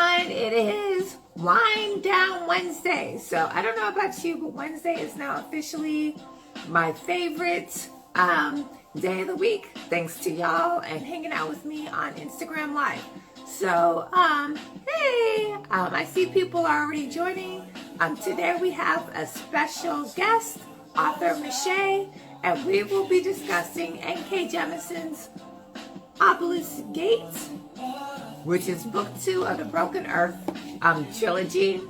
everyone. It is Wind Down Wednesday. So I don't know about you, but Wednesday is now officially my favorite day of the week. Thanks to y'all and hanging out with me on Instagram Live. So, hey, I see people are already joining. Today we have a special guest, author Michelle, and we will be discussing N.K. Jemisin's Obelisk Gate, which is book 2 of the Broken Earth trilogy.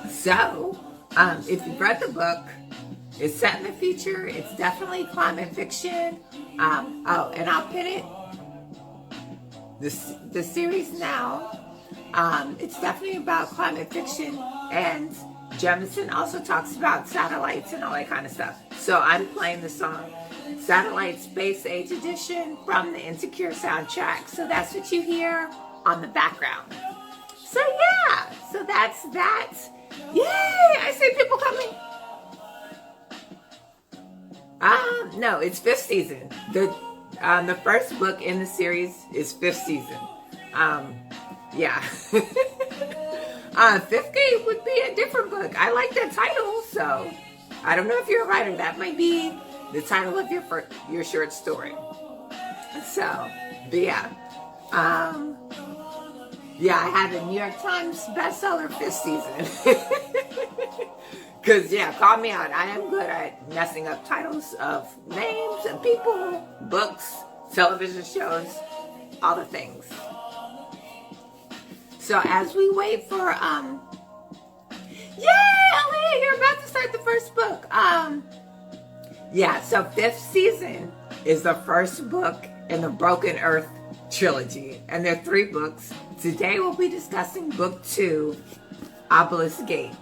So, if you've read the book, it's set in the future. It's definitely climate fiction. Oh, and I'll pin it. The series now, it's definitely about climate fiction, and Jemisin also talks about satellites and all that kind of stuff. So I'm playing the song Satellite Space Age Edition from the Insecure soundtrack. So that's what you hear on the background. So yeah, so that's that. Yay! I see people coming. No, it's 5th season. The first book in the series is 5th season. Yeah. 5th Gate would be a different book. I like that title, so I don't know if you're a writer. That might be the title of your short story. So, but yeah. Yeah, I had a New York Times bestseller 5th season. Because, yeah, call me out. I am good at messing up titles of names and people, books, television shows, all the things. So as we wait for, yay, Aaliyah, you're about to start the first book. Yeah, so 5th season is the first book in the Broken Earth trilogy. And there are 3 books. Today we'll be discussing book 2, Obelisk Gate.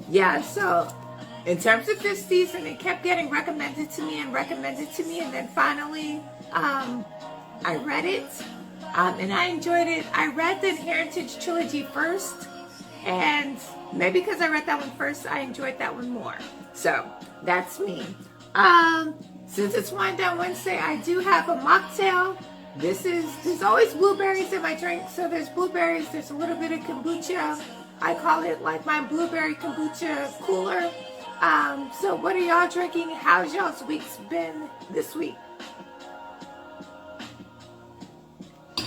Yeah, so in terms of 5th season, it kept getting recommended to me, and then finally, I read it, and I enjoyed it. I read the Heritage trilogy first, and maybe because I read that one first, I enjoyed that one more. So that's me. Since it's Wind Down Wednesday, I do have a mocktail. There's always blueberries in my drink, so there's blueberries, there's a little bit of kombucha. I call it like my blueberry kombucha cooler. So what are y'all drinking? How's y'all's weeks been this week?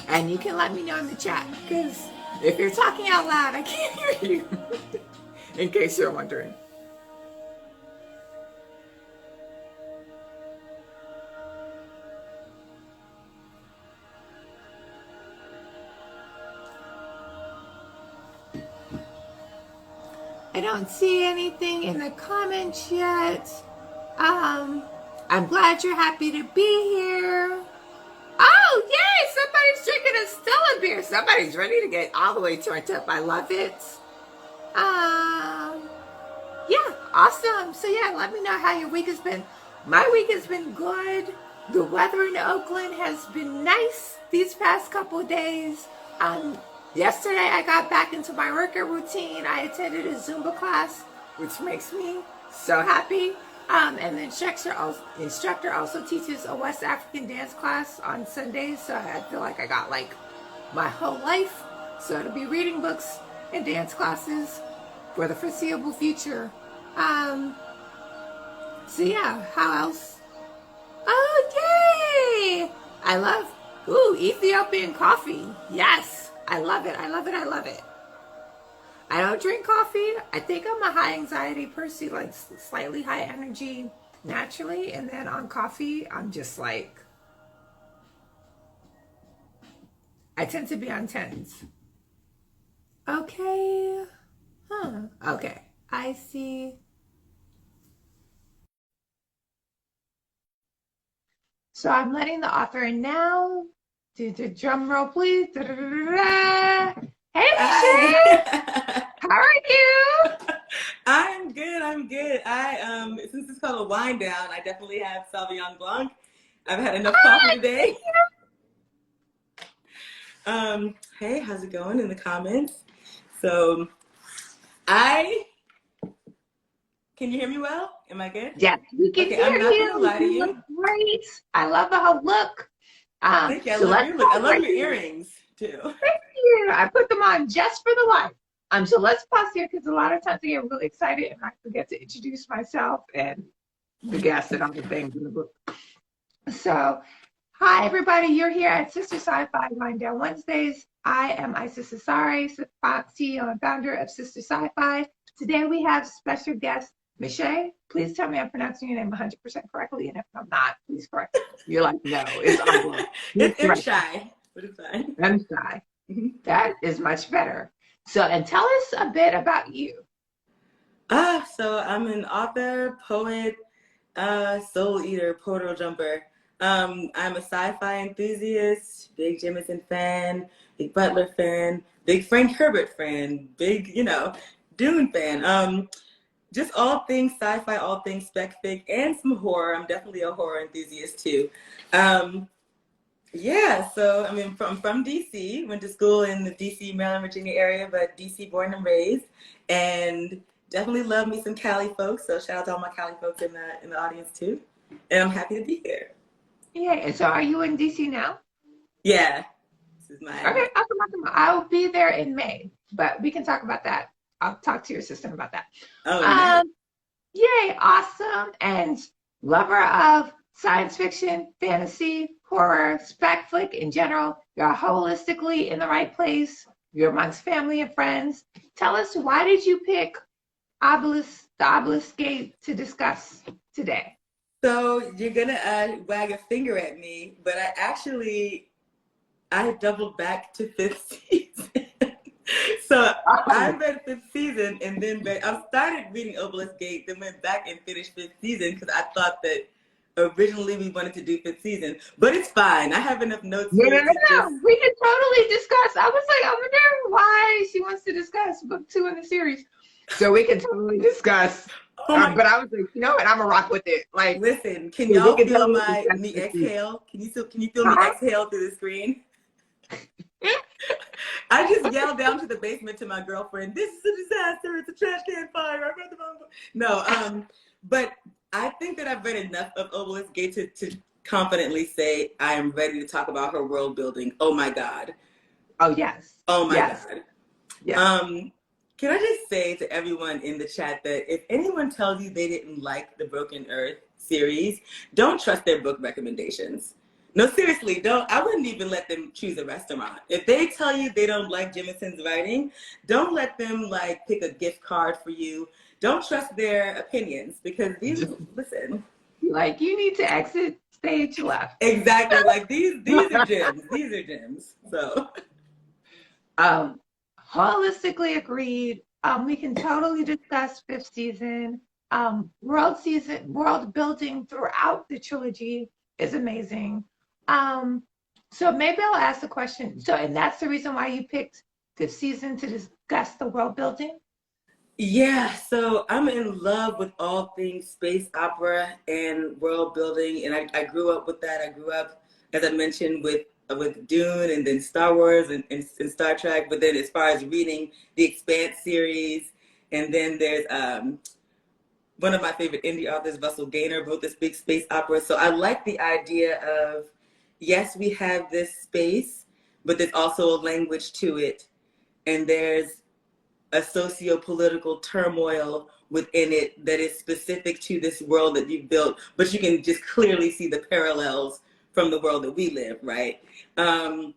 And you can let me know in the chat, because if you're talking out loud, I can't hear you. In case you're wondering. I don't see anything in the comments yet. I'm glad you're happy to be here. Oh, yay! Somebody's drinking a Stella beer. Somebody's ready to get all the way turned up. I love it. Yeah, awesome. So yeah, let me know how your week has been. My week has been good. The weather in Oakland has been nice these past couple of days. Yesterday, I got back into my workout routine. I attended a Zumba class, which makes me so happy. And the instructor also teaches a West African dance class on Sundays. So I feel like I got like my whole life. So to be reading books and dance classes for the foreseeable future. So yeah, how else? Oh, yay! I love, Ethiopian coffee. Yes. I love it. I love it. I love it. I don't drink coffee. I think I'm a high anxiety person, like slightly high energy naturally. And then on coffee, I'm just like, I tend to be on 10s. Okay. Okay. I see. So I'm letting the author in now. Drum roll, please. Hey, Michelle. How are you? I'm good. Since it's called a wind down, I definitely have Sauvignon Blanc. I've had enough coffee today. Hey, how's it going in the comments? So, can you hear me well? Am I good? Yes, we can hear I'm not you. gonna lie to you. Look great. I love the whole look. Thank you. I love your look. I love your earrings too. Thank no. I put them on just for the life. So let's pause here because a lot of times I get really excited and I forget to introduce myself and the guests and other things in the book. So, hi everybody. You're here at Sistah Scifi Wind Down Wednesdays. I am Sistah Scifi, CEO and founder of Sistah Scifi. Today we have special guest Michelle. Please tell me I'm pronouncing your name 100% correctly, and if I'm not, please correct me. You're like, no, it's Ugly. It's shy, but it's fine. I'm shy. That is much better. So, and tell us a bit about you. So I'm an author, poet, soul eater, portal jumper. I'm a sci-fi enthusiast, big Jemisin fan, big Butler fan, big Frank Herbert fan, big, Dune fan. Just all things sci-fi, all things spec fic, and some horror. I'm definitely a horror enthusiast too. So I'm from DC, went to school in the DC, Maryland, Virginia area, but DC born and raised, and definitely love me some Cali folks. So shout out to all my Cali folks in the audience too. And I'm happy to be here. Yeah, and so are you in DC now? Yeah. This is my Okay, awesome. I'll be there in May, but we can talk about that. I'll talk to your assistant about that. Oh, nice. Yay, awesome. And lover of science fiction, fantasy, horror, spec flick in general. You're holistically in the right place. You're amongst family and friends. Tell us, why did you pick the Obelisk Gate to discuss today? So you're gonna wag a finger at me, but I doubled back to 5th season. So I read 5th season and then I started reading Obelisk Gate, then went back and finished 5th season because I thought that originally we wanted to do 5th season, but it's fine. I have enough notes. No. We can totally discuss. I was like, I wonder why she wants to discuss book 2 in the series. So we can totally discuss. But I was like, you know what? I'm gonna rock with it. Like, listen, can y'all feel me exhale? Can you feel me exhale through the screen? I just yelled down to the basement to my girlfriend, "This is a disaster. It's a trash can fire. I read the wrong book." No, but I think that I've read enough of Obelisk Gate to confidently say I am ready to talk about her world building. Oh my God. Oh yes. Oh my God. Yes. Can I just say to everyone in the chat that if anyone tells you they didn't like the Broken Earth series, don't trust their book recommendations. No, seriously, don't. I wouldn't even let them choose a restaurant. If they tell you they don't like Jemisin's writing, don't let them pick a gift card for you. Don't trust their opinions because listen. You need to exit stage left. Exactly. These are gems. These are gems. So holistically agreed. We can totally discuss 5th season. World building throughout the trilogy is amazing. So maybe I'll ask the question. So, and that's the reason why you picked 5th season to discuss the world building? Yeah, so I'm in love with all things space opera and world building, and I grew up with that. I grew up, as I mentioned, with Dune and then Star Wars and Star Trek, but then as far as reading the Expanse series, and then there's one of my favorite indie authors, Russell Gaynor, wrote this big space opera. So I like the idea of, yes, we have this space, but there's also a language to it, and there's a socio-political turmoil within it that is specific to this world that you've built, but you can just clearly see the parallels from the world that we live, right? And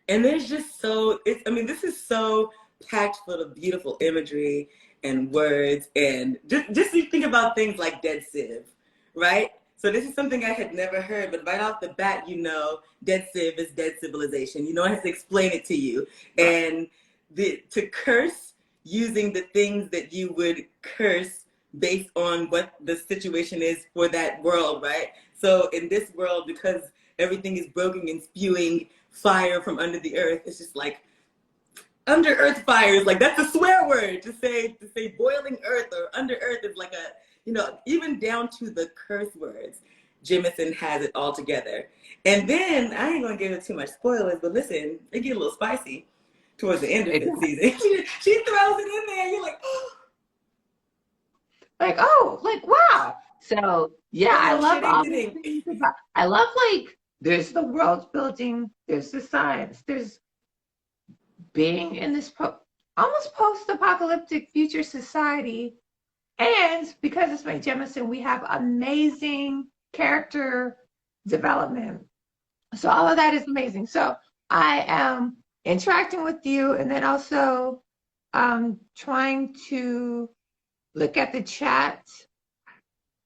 there's just this is so packed full of beautiful imagery and words, and just you think about things like Dead Civ, right? So this is something I had never heard, but right off the bat, Dead Civ is dead civilization. I have to explain it to you. And to curse using the things that you would curse based on what the situation is for that world, right? So in this world, because everything is broken and spewing fire from under the earth, it's just under earth fires, that's a swear word to say boiling earth or under earth is even down to the curse words. Jemisin has it all together. And then I ain't gonna give it too much spoilers, but listen, it get a little spicy towards the end of the season. She throws it in there, and you're wow. So yeah, I love all these things I love there's the world building, there's the science, there's being in this almost post-apocalyptic future society. And because it's by Jemisin, we have amazing character development. So all of that is amazing. So I am interacting with you and then also trying to look at the chat.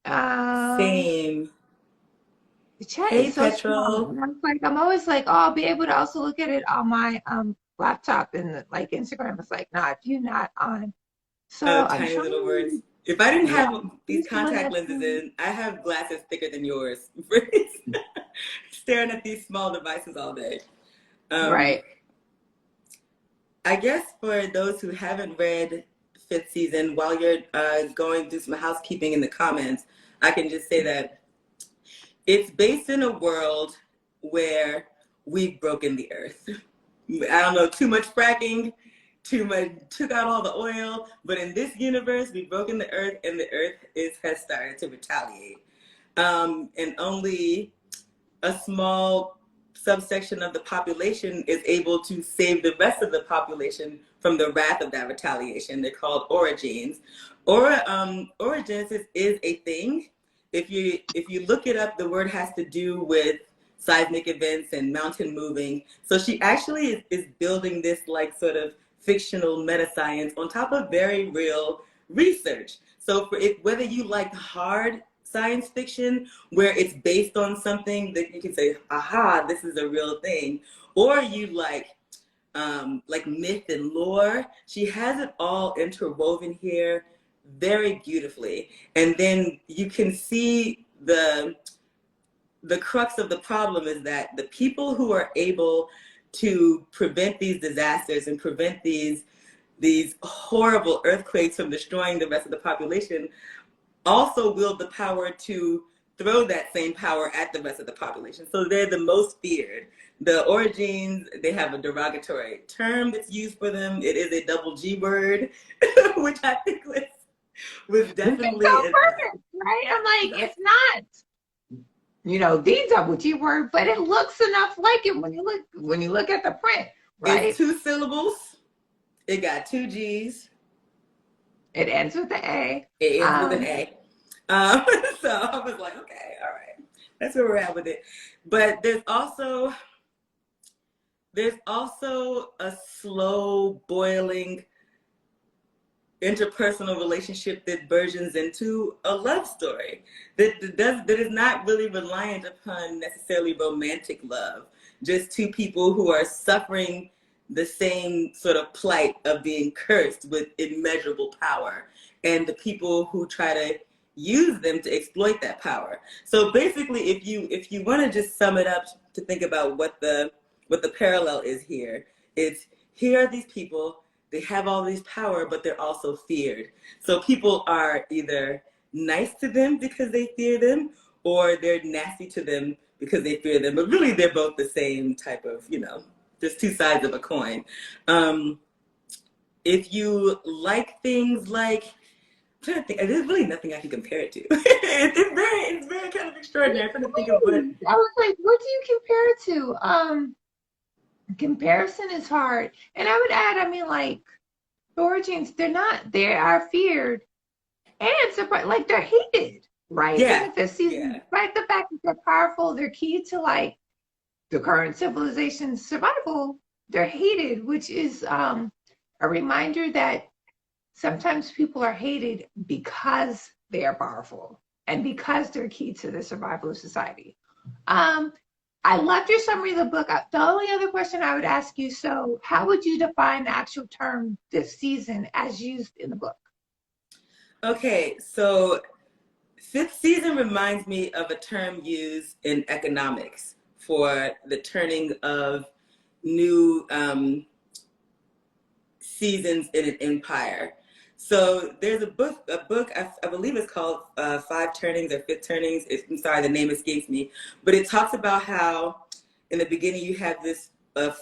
Same. The chat Hey, is so small. Petrol. And I'm always like, oh, I'll be able to also look at it on my laptop and like Instagram. It's like, nah, if you're not on. So Oh, I'm tiny little words. trying. If I didn't Yeah. have these contact lenses in, I have glasses thicker than yours. Staring at these small devices all day. Right. I guess for those who haven't read fifth season, while you're going through some housekeeping in the comments, I can just say that it's based in a world where we've broken the earth. I don't know, too much fracking, too much, took out all the oil, but in this universe, we've broken the earth and the earth has started to retaliate. And only a small subsection of the population is able to save the rest of the population from the wrath of that retaliation. They're called orogenes. Orogenesis is a thing. If you look it up, the word has to do with seismic events and mountain moving. So she actually is building this like sort of fictional meta science on top of very real research. So whether you like hard science fiction where it's based on something that you can say, aha, this is a real thing, or you like myth and lore, she has it all interwoven here very beautifully. And then you can see the crux of the problem is that the people who are able to prevent these disasters and prevent these horrible earthquakes from destroying the rest of the population also wield the power to throw that same power at the rest of the population. So they're the most feared. The Orogenes, they have a derogatory term that's used for them. It is a double G word, which I think was definitely so perfect, right? I'm like, it's not, the double G word, but it looks enough like it when you look at the print, right? It's 2 syllables. It got 2 G's. It ends with an A. It ends with an A. So I was like, okay, all right. That's where we're at with it. But there's also a slow boiling interpersonal relationship that burgeons into a love story that is not really reliant upon necessarily romantic love. Just two people who are suffering the same sort of plight of being cursed with immeasurable power, and the people who try to use them to exploit that power. So basically, if you want to just sum it up to think about what the parallel is here, it's here are these people, they have all this power, but they're also feared. So people are either nice to them because they fear them, or they're nasty to them because they fear them. But really, they're both the same type of, just two sides of a coin. If you like things like, I'm trying to think, there's really nothing I can compare it to. It's very kind of extraordinary. I'm trying to think of what. I was like, what do you compare it to? Comparison is hard. And I would add, like, Origins, they are feared and surprised, like they're hated, right? Yeah. In the fifth season, despite the fact that they're powerful, they're key to like the current civilization's survival, they're hated, which is a reminder that sometimes people are hated because they are powerful and because they're key to the survival of society. I loved your summary of the book. The only other question I would ask you, so how would you define the actual term this season as used in the book? Okay, so fifth season reminds me of a term used in economics for the turning of new seasons in an empire. So there's a book I believe it's called Five Turnings or Fifth Turnings. I'm sorry, the name escapes me. But it talks about how in the beginning you have this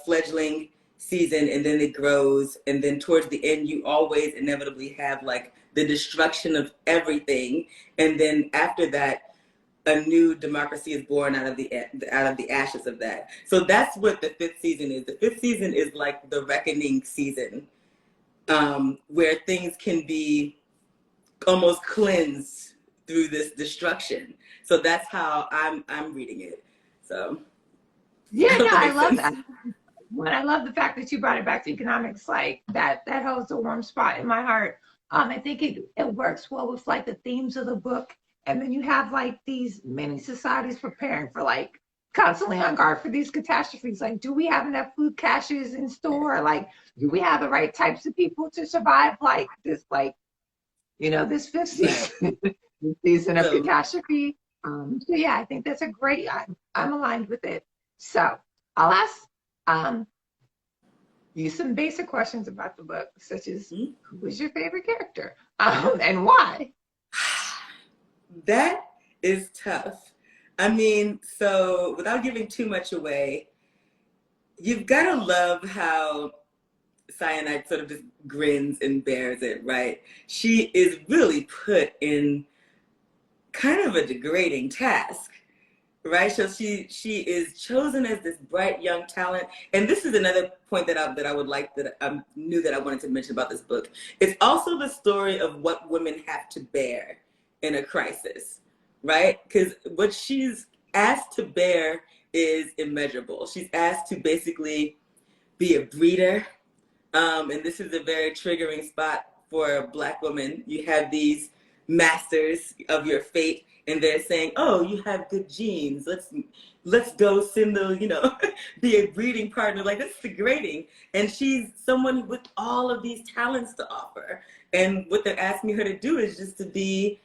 fledgling season, and then it grows. And then towards the end, you always inevitably have like the destruction of everything. And then after that, a new democracy is born out of the ashes of that. So that's what the fifth season is. The fifth season is like the reckoning season, where things can be almost cleansed through this destruction. So that's how I'm reading it. So Yeah, I hope no, that I makes love sense. that. When I love the fact that you brought it back to economics, like that holds a warm spot in my heart. I think it works well with like the themes of the book, and then you have like these many societies preparing for like constantly on guard for these catastrophes. Like, do we have enough food caches in store? Like, do we have the right types of people to survive like this? Like, this fifth season, this season of So catastrophe. So yeah, I think that's a great. I'm aligned with it. So I'll ask you some basic questions about the book, such as who was your favorite character, and why? that is tough. I mean, so without giving too much away, you've got to love how Syenite sort of just grins and bears it, right? She is really put in kind of a degrading task, right? So she is chosen as this bright young talent, and this is another point that I would like, that I knew that I wanted to mention about this book. It's also the story of what women have to bear in a crisis, right? Because what she's asked to bear is immeasurable. She's asked to basically be a breeder, and this is a very triggering spot for a Black woman. You have these masters of your fate, and they're saying, "Oh, you have good genes. Let's go send be a breeding partner." Like, that's degrading. And she's someone with all of these talents to offer, and what they're asking her to do is just to be,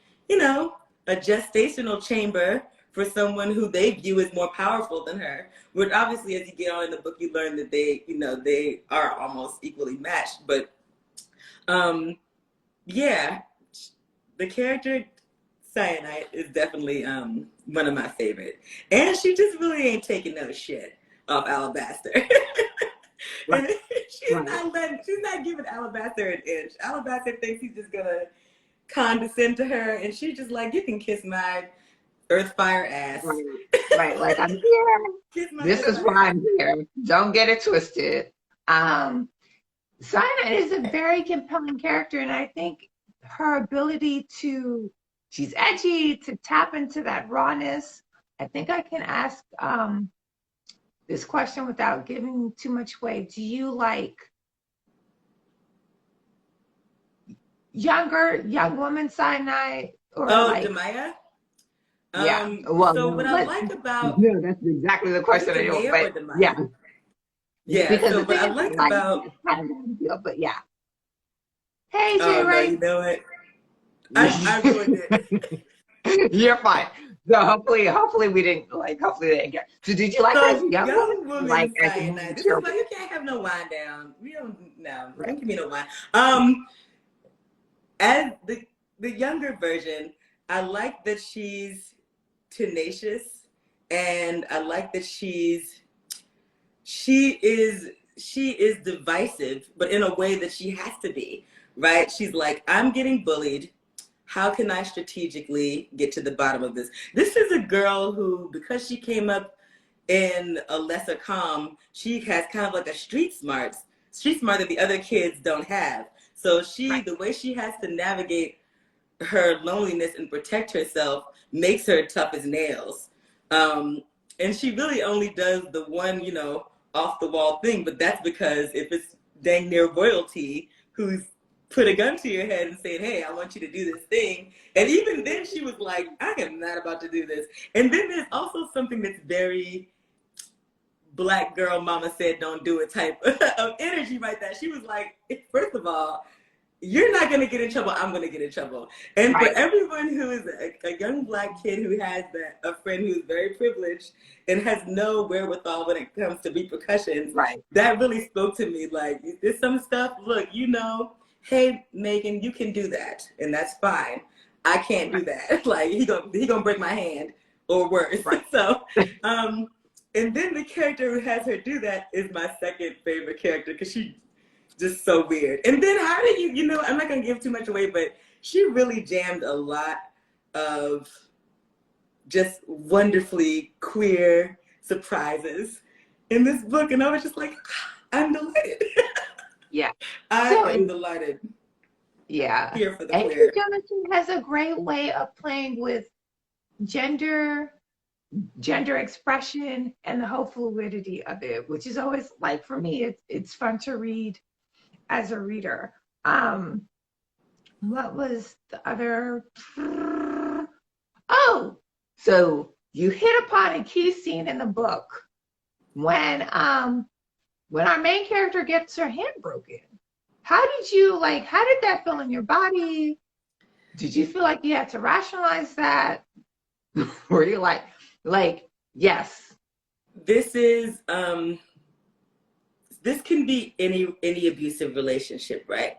a gestational chamber for someone who they view as more powerful than her. Which obviously, as you get on in the book, you learn that they are almost equally matched. But yeah, the character Syenite is definitely one of my favorite, and she just really ain't taking no shit off Alabaster. Right. she's not giving Alabaster an inch. Alabaster thinks he's just gonna condescend to her, and she's just like, "You can kiss my earth fire ass." Right. Right. Like, I'm here. Kiss my This earth is fire why ass. I'm here. Don't get it twisted. Zaina is a very compelling character, and I think her ability she's edgy, to tap into that rawness. I think I can ask this question without giving too much away. Do you like young woman cyanide, or Oh, like, Damaya? yeah, well, So what no, I like about, no, that's exactly the is it question I do, Damaya or but yeah, Damaya? Yeah, because so the what thing I is, like like, about, it's kind of a deal, but yeah. Hey, Jay oh no, Ray. you know what? I ruined it. You're fine. So hopefully we didn't like. Hopefully they didn't get. So did you like her as So a young woman? young Like woman as a more cyanide. This is mature why woman? you can't have no wine down. We don't, no, Right. don't give me no wine. As the younger version, I like that she's tenacious, and I like that she is divisive, but in a way that she has to be, right? She's like, I'm getting bullied. How can I strategically get to the bottom of this? This is a girl who, because she came up in a lesser calm, she has kind of like a street smart that the other kids don't have. So Right. the way she has to navigate her loneliness and protect herself makes her tough as nails. And she really only does the one, off the wall thing, but that's because if it's dang near royalty who's put a gun to your head and saying, "Hey, I want you to do this thing." And even then she was like, "I am not about to do this." And then there's also something that's very Black girl mama said don't do it type of energy right there. She was like, first of all, you're not going to get in trouble. I'm going to get in trouble. And for Right. everyone who is a young Black kid who has a friend who's very privileged and has no wherewithal when it comes to repercussions, Right. that really spoke to me. Like, there's some stuff, look, hey, Megan, you can do that. And that's fine. I can't do Right. that. Like, he gonna break my hand or worse. Right. So, and then the character who has her do that is my second favorite character, because she just so weird. And then how did I'm not gonna give too much away, but she really jammed a lot of just wonderfully queer surprises in this book. And I was just like, I'm delighted. Yeah. I So am delighted. yeah. Here for the And queer. Jemisin has a great way of playing with gender, gender expression, and the whole fluidity of it, which is always like for me, it's fun to read as a reader. What was the other? Oh, so you hit upon a key scene in the book when our main character gets her hand broken. How did that feel in your body? Did you feel like you had to rationalize that? Were you yes? This is this can be any abusive relationship, right?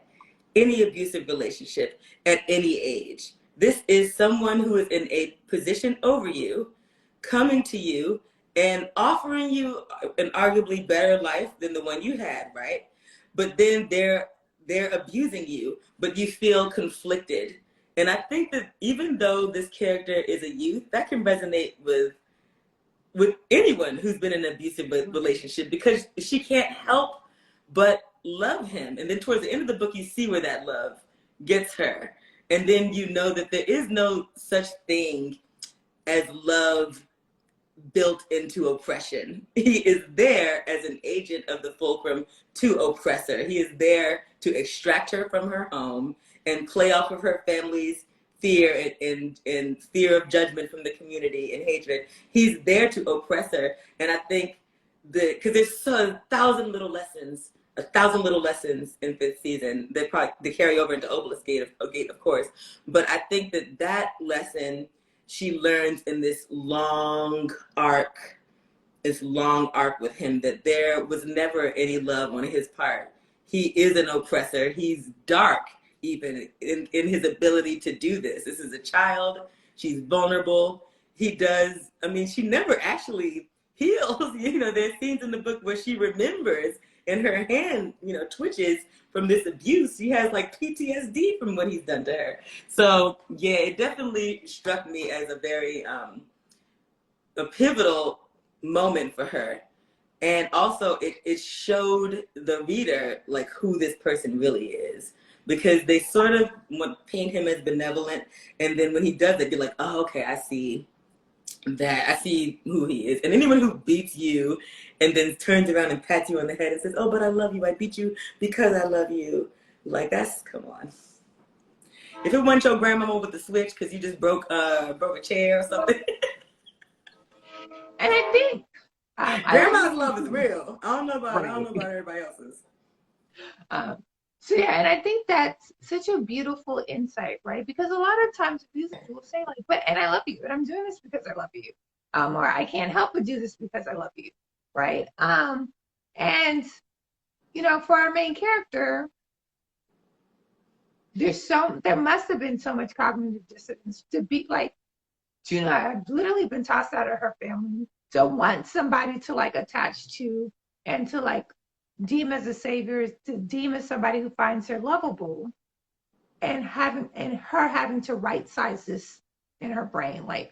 Any abusive relationship at any age. This is someone who is in a position over you, coming to you and offering you an arguably better life than the one you had, right? But then they're abusing you, but you feel conflicted. And I think that even though this character is a youth, that can resonate with anyone who's been in an abusive relationship, because she can't help but love him. And then towards the end of the book, you see where that love gets her. And then you know that there is no such thing as love built into oppression. He is there as an agent of the fulcrum to oppress her. He is there to extract her from her home and play off of her family's fear and fear of judgment from the community and hatred. He's there to oppress her. And I think because there's a thousand little lessons in fifth season that probably they carry over into Obelisk Gate, of course. But I think that lesson she learns in this long arc with him, that there was never any love on his part. He is an oppressor. He's dark even in his ability to do this. This is a child. She's vulnerable. She never actually heals. There's scenes in the book where she remembers and her hand, twitches from this abuse. She has like PTSD from what he's done to her. So yeah, it definitely struck me as a very a pivotal moment for her. And also it showed the reader like who this person really is, because they sort of want to paint him as benevolent, and then when he does it, you're like, oh, okay, I see who he is. And anyone who beats you and then turns around and pats you on the head and says, oh, but I love you, I beat you because I love you, like, come on. If it wasn't your grandmama with the switch because you just broke a chair or something. And I think grandma's love is real. I don't know about everybody else's. So yeah, and I think that's such a beautiful insight, right? Because a lot of times abusers will say like, "But and I love you, and I'm doing this because I love you," or "I can't help but do this because I love you," right? And for our main character, there must have been so much cognitive dissonance to be like, I've literally been tossed out of her family to want somebody to like attach to and to like deem as a savior, to deem as somebody who finds her lovable, and her having to right size this in her brain, like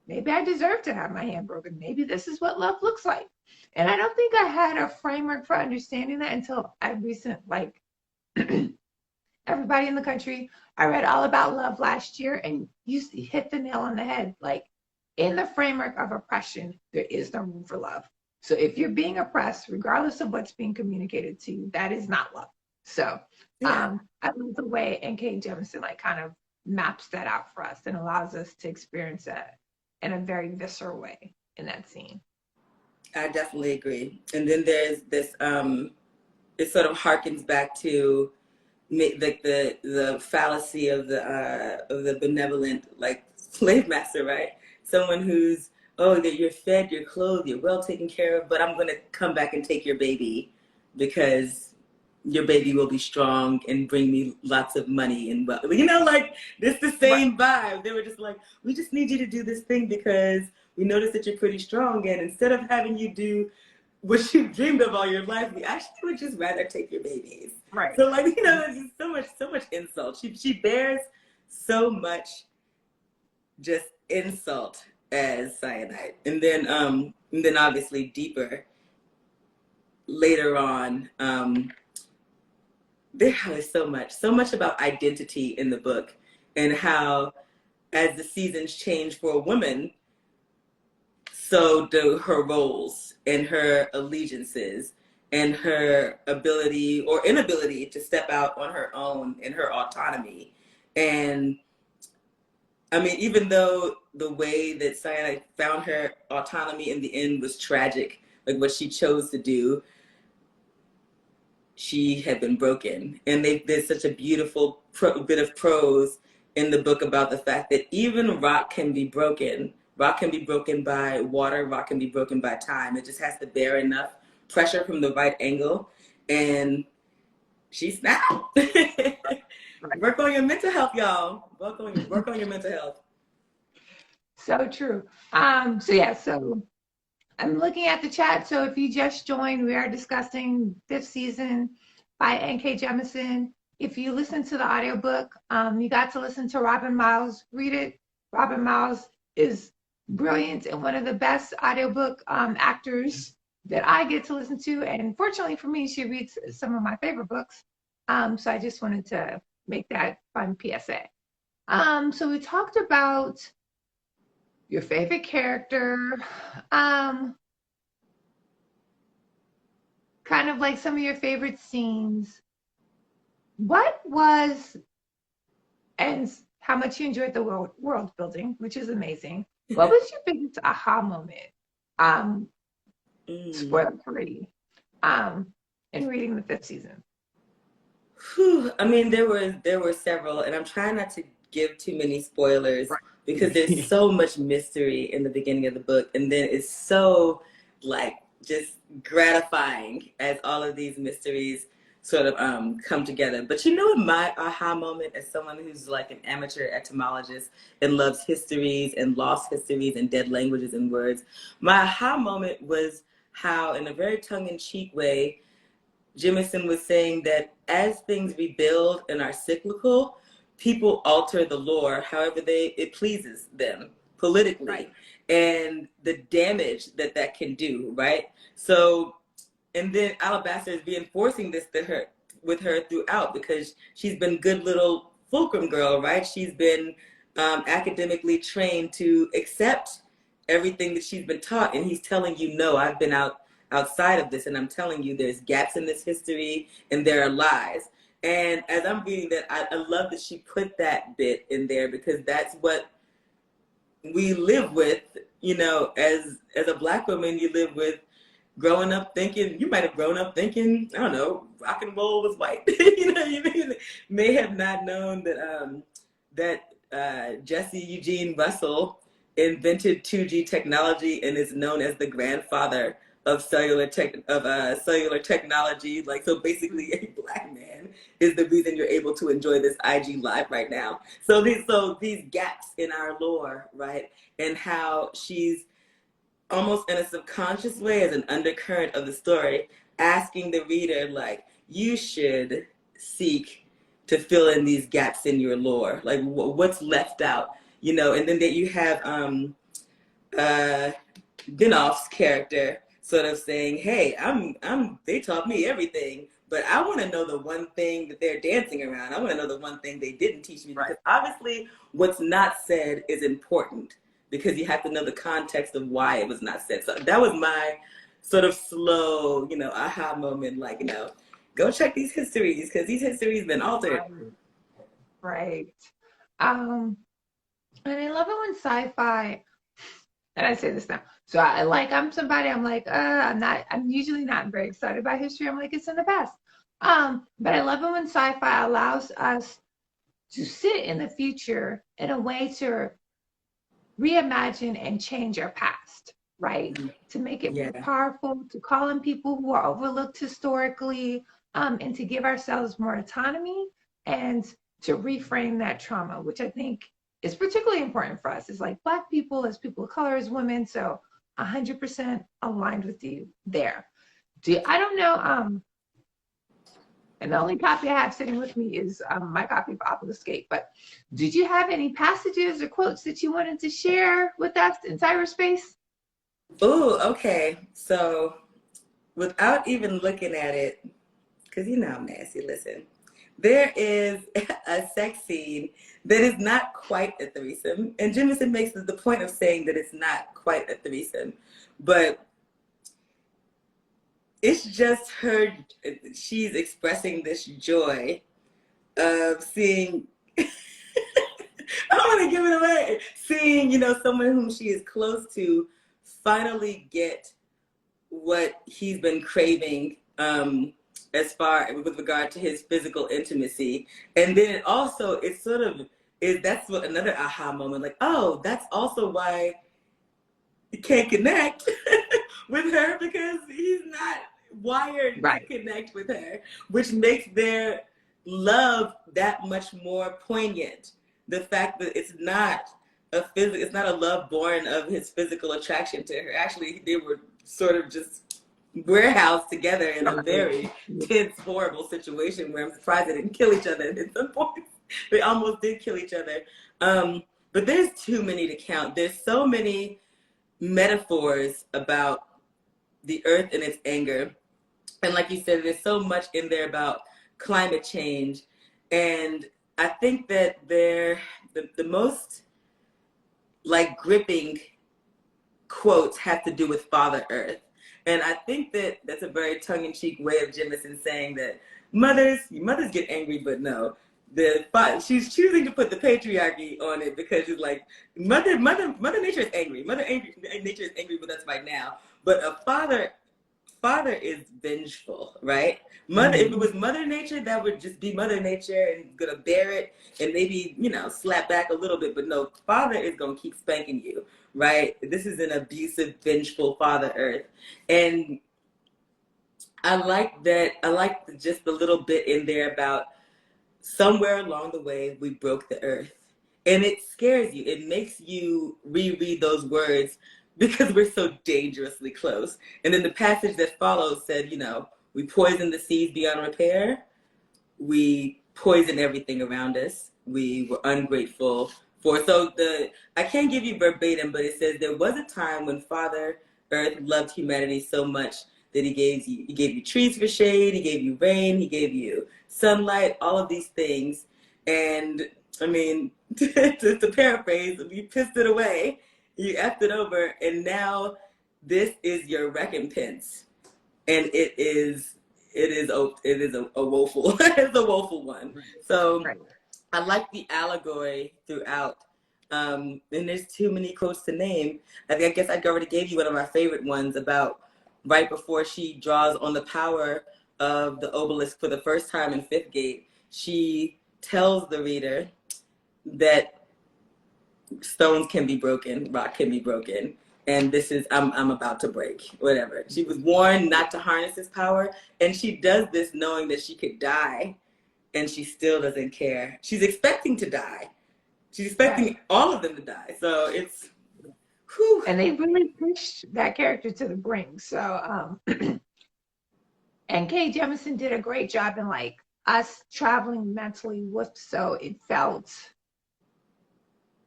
maybe I deserve to have my hand broken. Maybe this is what love looks like. And I don't think I had a framework for understanding that until everybody in the country. I read All About Love last year, and you hit the nail on the head. Like, in the framework of oppression, there is no room for love. So if you're being oppressed, regardless of what's being communicated to you, that is not love. So I love the way N.K. Jemisin kind of maps that out for us and allows us to experience that in a very visceral way in that scene. I definitely agree. And then there's this, it sort of harkens back to like the fallacy of the benevolent like slave master, right? Someone who's, that you're fed, you're clothed, you're well taken care of, but I'm going to come back and take your baby because your baby will be strong and bring me lots of money and wealth. Like this the same vibe. They were just like, we just need you to do this thing because we noticed that you're pretty strong, and instead of having you do what you dreamed of all your life, we actually would just rather take your babies. Right. So there's just so much insult. She bears so much just insult as Syenite. And then obviously deeper later on, there is so much about identity in the book, and how as the seasons change for a woman, so do her roles and her allegiances and her ability or inability to step out on her own and her autonomy. And I mean, even though the way that Cyanide found her autonomy in the end was tragic, like what she chose to do, she had been broken. And they did such a beautiful bit of prose in the book about the fact that even rock can be broken. Rock can be broken by water, rock can be broken by time. It just has to bear enough pressure from the right angle. And she snapped. Right. Work on your mental health, y'all. Work on your mental health. So true. So I'm looking at the chat. So if you just joined, we are discussing 5th season by N.K. Jemisin. If you listen to the audiobook, you got to listen to Robin Miles read it. Robin Miles is brilliant and one of the best audiobook actors that I get to listen to. And fortunately for me, she reads some of my favorite books. So I just wanted to make that fun PSA. So we talked about your favorite character, kind of like some of your favorite scenes. What was, and how much you enjoyed the world building, which is amazing. What was your biggest aha moment? Spoiler free. In reading the 5th season. Whew. I mean, there were several, and I'm trying not to give too many spoilers because there's so much mystery in the beginning of the book, and then it's so like just gratifying as all of these mysteries sort of come together. But you know what my aha moment, as someone who's like an amateur etymologist and loves histories and lost histories and dead languages and words, my aha moment was how, in a very tongue-in-cheek way, Jemisin was saying that as things rebuild and are cyclical, people alter the lore however it pleases them politically, right, and the damage that that can do, right? So, and then Alabaster is reinforcing this to her with her throughout, because she's been good little fulcrum girl, right? She's been academically trained to accept everything that she's been taught, and he's telling you, no, I've been outside of this, and I'm telling you there's gaps in this history and there are lies. And as I'm reading that, I love that she put that bit in there, because that's what we live with, you know, as a Black woman. You live with growing up thinking, you might have grown up thinking, I don't know, rock and roll was white. You know, you may have not known that Jesse Eugene Russell invented 2G technology and is known as the grandfather of cellular technology. Like, so basically a Black man is the reason you're able to enjoy this IG live right now. So these gaps in our lore, right? And how she's almost in a subconscious way, as an undercurrent of the story, asking the reader, like, you should seek to fill in these gaps in your lore, like what's left out, you know. And then that you have Binoff's character sort of saying, hey, they taught me everything, but I want to know the one thing that they're dancing around. I want to know the one thing they didn't teach me, because obviously what's not said is important, because you have to know the context of why it was not said. So that was my sort of slow, you know, aha moment, like, you know, go check these histories, because these histories been altered. Right. And I love it when sci-fi, and I say this now, so I'm somebody, I'm like, I'm usually not very excited about history. I'm like, it's in the past. But I love it when sci-fi allows us to sit in the future in a way to reimagine and change our past, right? To make it more powerful, to call in people who are overlooked historically, and to give ourselves more autonomy, and to reframe that trauma, which I think is particularly important for us as like Black people, as people of color, as women. So 100% aligned with you there. I don't know. And the only copy I have sitting with me is my copy of Obelisk. But did you have any passages or quotes that you wanted to share with us in cyberspace? Oh, okay. So without even looking at it, because you know I'm nasty, listen. There is a sex scene that is not quite a threesome. And Jemisin makes the point of saying that it's not quite a threesome. But it's just her, she's expressing this joy of seeing, I want to give it away, seeing, you know, someone whom she is close to finally get what he's been craving, as far with regard to his physical intimacy. And then it also, it's sort of, that's what another aha moment, like, oh, that's also why he can't connect with her, because he's not wired to connect with her, which makes their love that much more poignant. The fact that it's not it's not a love born of his physical attraction to her. Actually, they were sort of just warehoused together in a very tense, horrible situation where I'm surprised they didn't kill each other at some point. They almost did kill each other. But there's too many to count. There's so many metaphors about the earth and its anger. And like you said, there's so much in there about climate change. And I think that the most like gripping quotes have to do with Father Earth. And I think that that's a very tongue-in-cheek way of Jemisin saying that mothers get angry, but no. She's choosing to put the patriarchy on it because she's like, Mother Nature is angry. Nature is angry with us right now. But a father is vengeful, right? If it was Mother Nature, that would just be Mother Nature and gonna bear it and maybe, you know, slap back a little bit. But no, Father is gonna keep spanking you, right? This is an abusive, vengeful Father Earth. And I like that. I like just the little bit in there about somewhere along the way we broke the earth. And it scares you. It makes you reread those words because we're so dangerously close. And then the passage that follows said, you know, we poison the seas beyond repair. We poison everything around us. We were ungrateful I can't give you verbatim, but it says there was a time when Father Earth loved humanity so much that he gave you trees for shade, he gave you rain, he gave you sunlight, all of these things. And I mean, to paraphrase, you pissed it away, you effed it over, and now this is your recompense. And it is a woeful it's a woeful one. So I like the allegory throughout. And there's too many quotes to name. I guess I already gave you one of my favorite ones about right before she draws on the power of the obelisk for the first time in Fifth Gate. She tells the reader that stones can be broken, rock can be broken, and this is I'm about to break, whatever. She was warned not to harness this power, and she does this knowing that she could die, and she still doesn't care. She's expecting to die. She's expecting all of them to die. So it's, whew. And they really pushed that character to the brink. So, and Kay Jemisin did a great job in like us traveling mentally with, so it felt,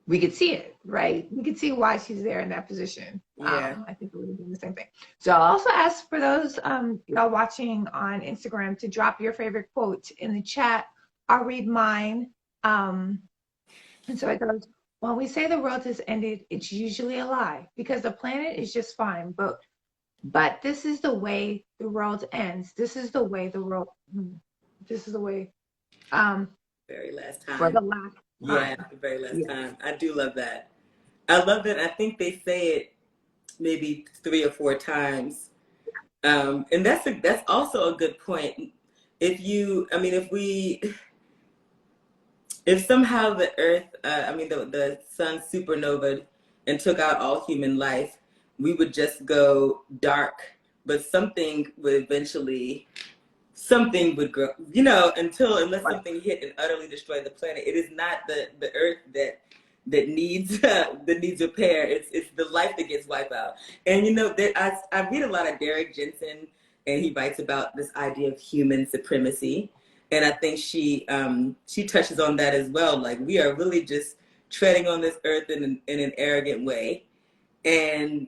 we could see it, right? We could see why she's there in that position. Yeah. I think we would do the same thing. So I'll also ask for those y'all watching on Instagram to drop your favorite quote in the chat. I'll read mine. And so it goes, when we say the world has ended, it's usually a lie because the planet is just fine. But this is the way the world ends. This is the way the world, Very last time. for the last time. Yeah, the very last time. I do love that. I love that. I think they say it maybe 3 or 4 times. And that's also a good point. If somehow the earth, the sun supernovaed and took out all human life, we would just go dark, but something would grow, unless something hit and utterly destroy the planet. It is not the earth that needs repair. It's the life that gets wiped out. And I read a lot of Derek Jensen, and he writes about this idea of human supremacy. And I think she touches on that as well. Like, we are really just treading on this earth in an arrogant way. And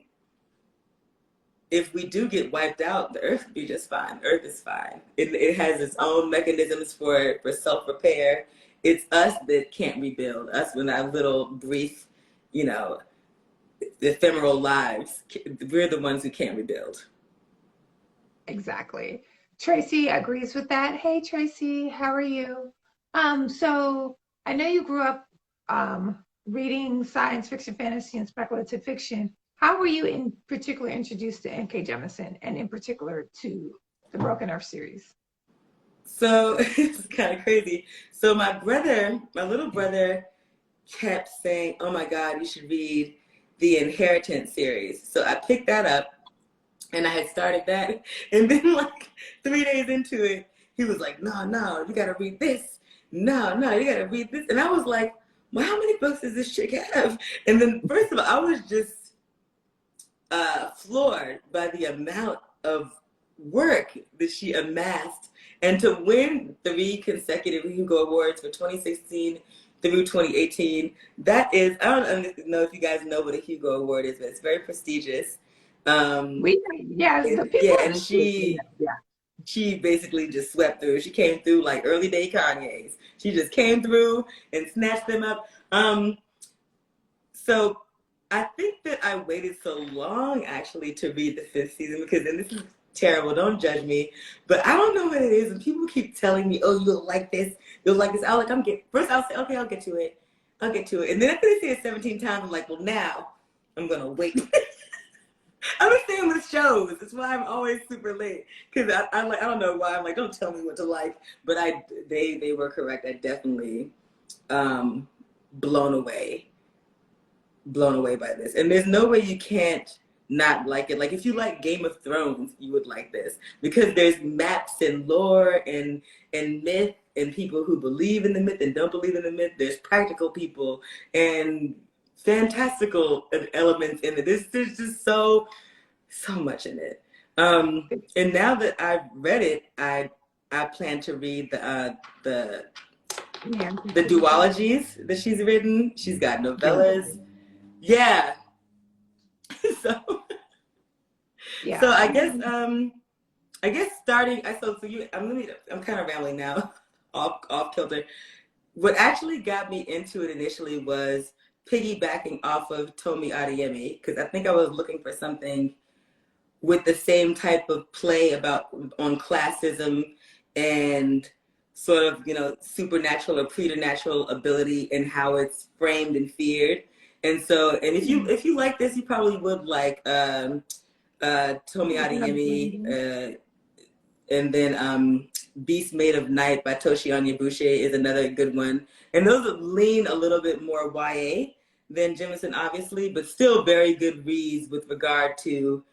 if we do get wiped out, the earth will be just fine. Earth is fine. It has its own mechanisms for self-repair. It's us that can't rebuild. Us with our little brief, you know, ephemeral lives. We're the ones who can't rebuild. Exactly. Tracy agrees with that. Hey, Tracy, how are you? So I know you grew up reading science fiction, fantasy, and speculative fiction. How were you in particular introduced to N.K. Jemisin and in particular to the Broken Earth series? So it's kind of crazy. So my little brother kept saying, "Oh my God, you should read the Inheritance series." So I picked that up and I had started that. And then like 3 days into it, he was like, "No, no, you gotta read this. No, no, you gotta read this." And I was like, "Well, how many books does this chick have?" And then first of all, I was just floored by the amount of work that she amassed. And to win 3 consecutive Hugo Awards for 2016 through 2018, that is, I don't know if you guys know what a Hugo Award is, but it's very prestigious. Yeah, the people Yeah, in and the street, yeah. she basically just swept through. She came through like early day Kanye's. She just came through and snatched them up. So I think that I waited so long actually to read the 5th season because, and this is terrible, don't judge me, but I don't know what it is. And people keep telling me, "Oh, you'll like this, you'll like this." First I'll say, "Okay, I'll get to it. I'll get to it." And then after they say it 17 times, I'm like, "Well, now I'm going to wait." I'm the same with shows. That's why I'm always super late. Because I'm like, I don't know why. I'm like, don't tell me what to like. But they were correct. I definitely um, blown away by this. And there's no way you can't not like it. Like, if you like Game of Thrones, you would like this because there's maps and lore and myth and people who believe in the myth and don't believe in the myth. There's practical people and fantastical elements in it. There's just so much in it. And now that I've read it, I plan to read the duologies that she's written. She's got novellas. Yeah. so so Yeah. I guess starting I so so you I'm kind of rambling now off kilter. What actually got me into it initially was piggybacking off of Tomi Adeyemi because I think I was looking for something with the same type of play about on classism and sort of supernatural or preternatural ability and how it's framed and feared. And so, and if you like this, you probably would like Tomi Adeyemi, and then Beast Made of Night by Toshi Onyebuchi is another good one. And those lean a little bit more YA than Jemisin, obviously, but still very good reads with regard to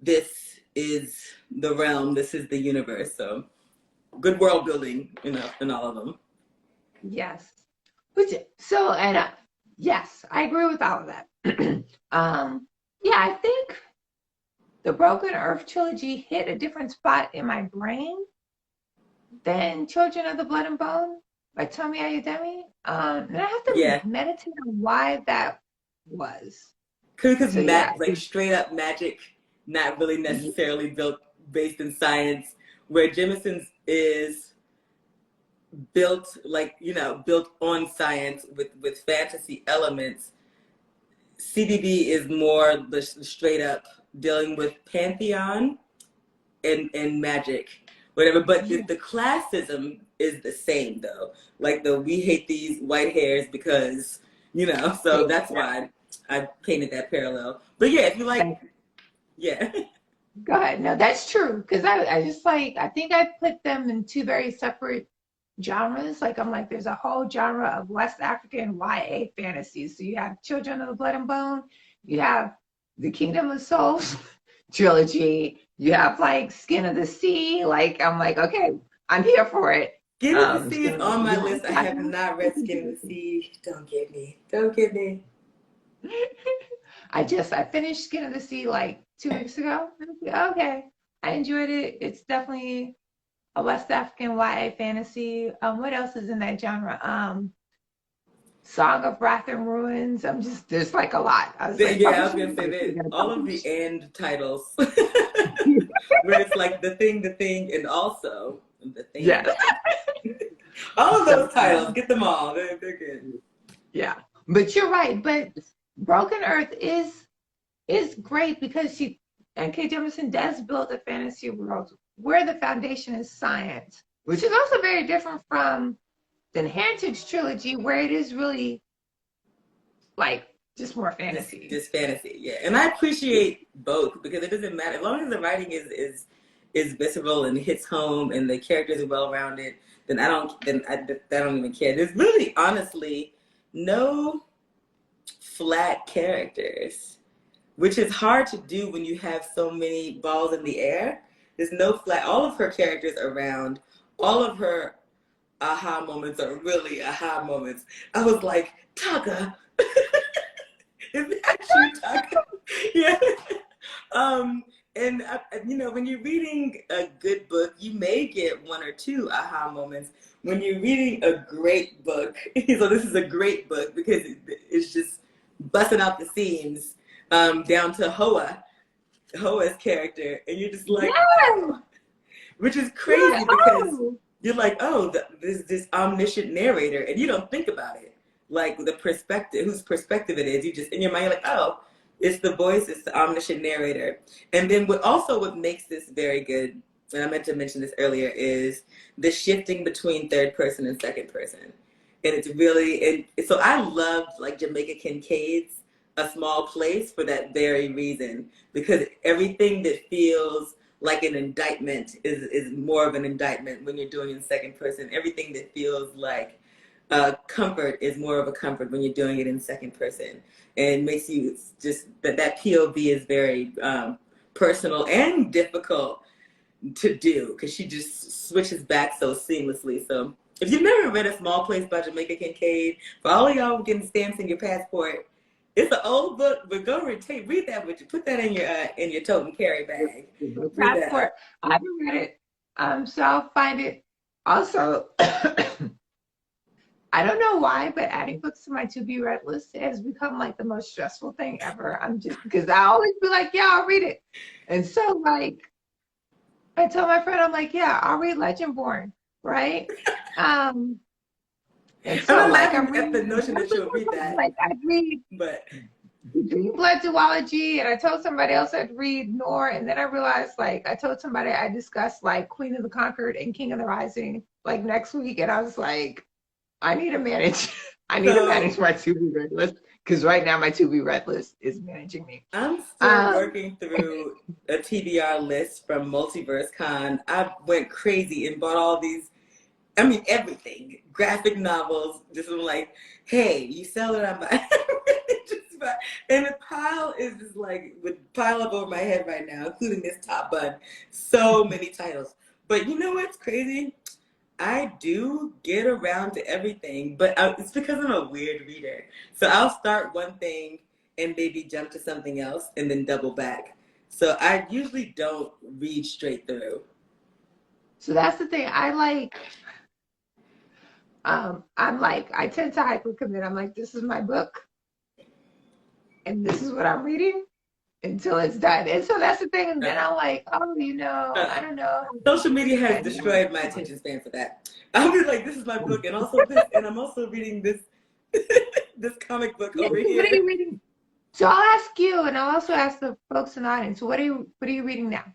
this is the realm, this is the universe. So good world building, in all of them. Yes. Yes, I agree with all of that. Yeah, I think the Broken Earth trilogy hit a different spot in my brain than Children of the Blood and Bone by Tomi Adeyemi. And I have to Yeah, meditate on why that was. because So yeah, like straight up magic, not really necessarily built based in science, where Jemison's is built like built on science with fantasy elements. CDB is more the straight up dealing with pantheon and magic, whatever. But the classism is the same though. Like we hate these white hairs because so that's why I painted that parallel. But yeah, if you like, yeah. go ahead. No, that's true. Because I just I think I put them in two very separate genres. Like I'm like, there's a whole genre of West African YA fantasies. So you have Children of the Blood and Bone, you have the Kingdom of Souls trilogy, you have Skin of the Sea. Like I'm like, okay, I'm here for it. Skin of the Sea is Skin on of my the list. I have not read Skin of the Sea. Don't get me. Don't get me. I finished Skin of the Sea 2 weeks ago. Okay, I enjoyed it. It's definitely a West African YA fantasy. What else is in that genre? Song of Wrath and Ruins. There's like a lot. I was like, Yeah, I was publishing, gonna say like, you're that gonna all of the publish. "and" titles, where it's like the thing, and also the thing. Yes. All of So, those titles, get them all. They're good. yeah. But you're right. But Broken Earth is great because N.K. Jemisin does build a fantasy world where the foundation is science, which is also very different from the Heritage trilogy, where it is really like just more fantasy. Just fantasy, yeah. And I appreciate both because it doesn't matter as long as the writing is visceral and hits home and the characters are well rounded. Then I don't even care. There's really honestly no flat characters, which is hard to do when you have so many balls in the air. There's no flat. All of her characters are round. All of her aha moments are really aha moments. I was like, Taka. Is that true, Taka? Yeah. And when you're reading a good book, you may get one or two aha moments. When you're reading a great book, so this is a great book because it's just busting out the seams, down to Hoa's character, and you're just like, Yeah. which is crazy because Oh. you're like, oh, there's this omniscient narrator, and you don't think about it, like the perspective, whose perspective it is. You just in your mind, you're like, oh, it's the voice, it's the omniscient narrator. And then what makes this very good, and I meant to mention this earlier, is the shifting between third person and second person, and it's really so I loved like Jamaica Kincaid's A Small Place for that very reason, because everything that feels like an indictment is more of an indictment when you're doing it in second person. Everything that feels like comfort is more of a comfort when you're doing it in second person. And it makes you just, that POV is very personal and difficult to do because she just switches back so seamlessly. So if you've never read A Small Place by Jamaica Kincaid, for all of y'all getting stamps in your passport, it's an old book, but go read that with you. Put that in your tote and carry bag. Read Passport. that. I haven't read it. So I'll find it. Also, I don't know why, but adding books to my to be read list has become like the most stressful thing ever. I'm just because I always be like, yeah, I'll read it. And so like I told my friend, I'm like, yeah, I'll read Legendborn, right? Um, and I'm so not like I'm laughing at the reading notion that you'll read that, like I read but Dream Blood Duology, and I told somebody else I'd read Nor, and then I realized like I told somebody I discussed like Queen of the Conquered and King of the Rising like next week, and I was like, I need to manage. I need to so manage my to be read list because right now my to be read list is managing me. I'm still Um, working through a TBR list from Multiverse Con. I went crazy and bought all these, I mean, everything, graphic novels. Just I'm like, hey, you sell it, I'm buying. Just buy. And the pile is just like, would pile up over my head right now, including this top bun. So many titles. But you know what's crazy? I do get around to everything, but it's because I'm a weird reader. So I'll start one thing and maybe jump to something else and then double back. So I usually don't read straight through. so that's the thing. I'm like I tend to hypercommit. I'm like, this is my book, and this is what I'm reading until it's done. And so that's the thing. And then I'm like, oh, I Uh, don't know. Social media has And destroyed my attention span for that. I'll be like, this is my book, and also this, and I'm also reading this this comic book yeah, over so what are here. you reading? So I'll ask you, and I'll also ask the folks in the audience. So what are you reading now?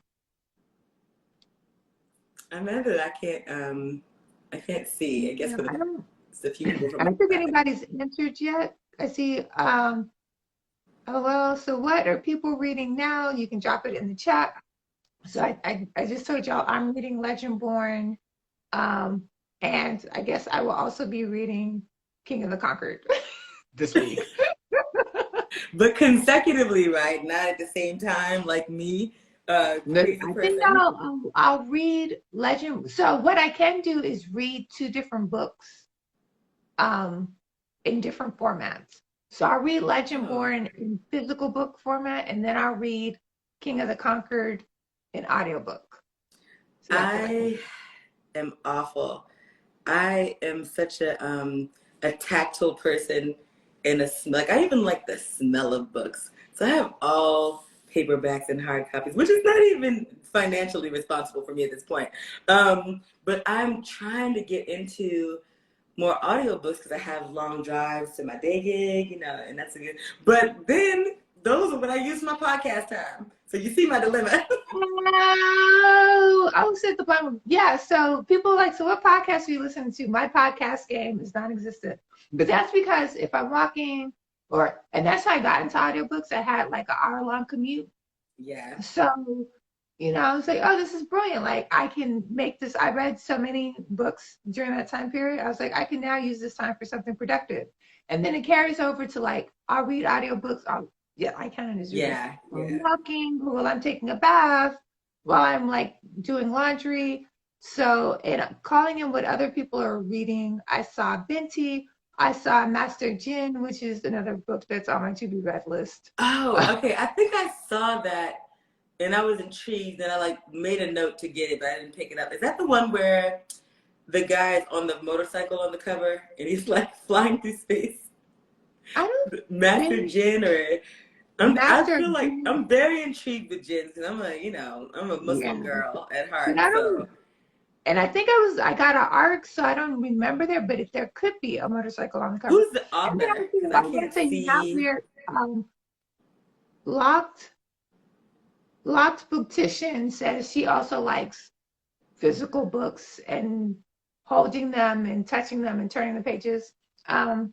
I'm mad that I can't see. I guess Yeah, for I don't. the few people I from don't think outside. anybody's answered yet. I see. Oh well. So what are people reading now? You can drop it in the chat. So I just told y'all I'm reading Legendborn, um, and I guess I will also be reading King of the Conquered this week. But consecutively, right? Not at the same time, like me, crazy I think person. I'll read Legend. So what I can do is read two different books, um, in different formats. So I'll read Oh, Legendborn in physical book format, and then I'll read King of the Conquered in audiobook. So that's what I can I do. am awful. I am such a tactile person and like I even like the smell of books. So I have all paperbacks and hard copies, which is not even financially responsible for me at this point. But I'm trying to get into more audiobooks because I have long drives to my day gig, and that's a good. But then those are what I use for my podcast time. So you see my dilemma. Oh, sit the bottom. Yeah, so people are like, so what podcast are you listening to? My podcast game is non-existent. But that's because if I'm walking and that's how I got into audiobooks. I had like an hour-long commute. Yeah. So, I was like, oh, this is brilliant. Like, I can make this. I read so many books during that time period. I was like, I can now use this time for something productive. And then it carries over to like, I'll read audiobooks. I kind of do this. Yeah. While Yeah. I'm walking, while I'm taking a bath, while I'm like doing laundry. So, and I'm calling in what other people are reading. I saw Binti. I saw Master Jin, which is another book that's on my to-be read list. Oh, okay. I think I saw that and I was intrigued and I like made a note to get it, but I didn't pick it up. Is that the one where the guy is on the motorcycle on the cover and he's like flying through space? I don't Master think Jin I Master feel like Jin. I'm very intrigued with Jin because I'm a Yeah. Muslim girl at And heart. I So don't, and I think I got an arc, so I don't remember there, but if there could be a motorcycle on the cover. who's the And then author? Because I I was gonna can't say not see. weird. Locked Locked Booktician says she also likes physical books and holding them and touching them and turning the pages. And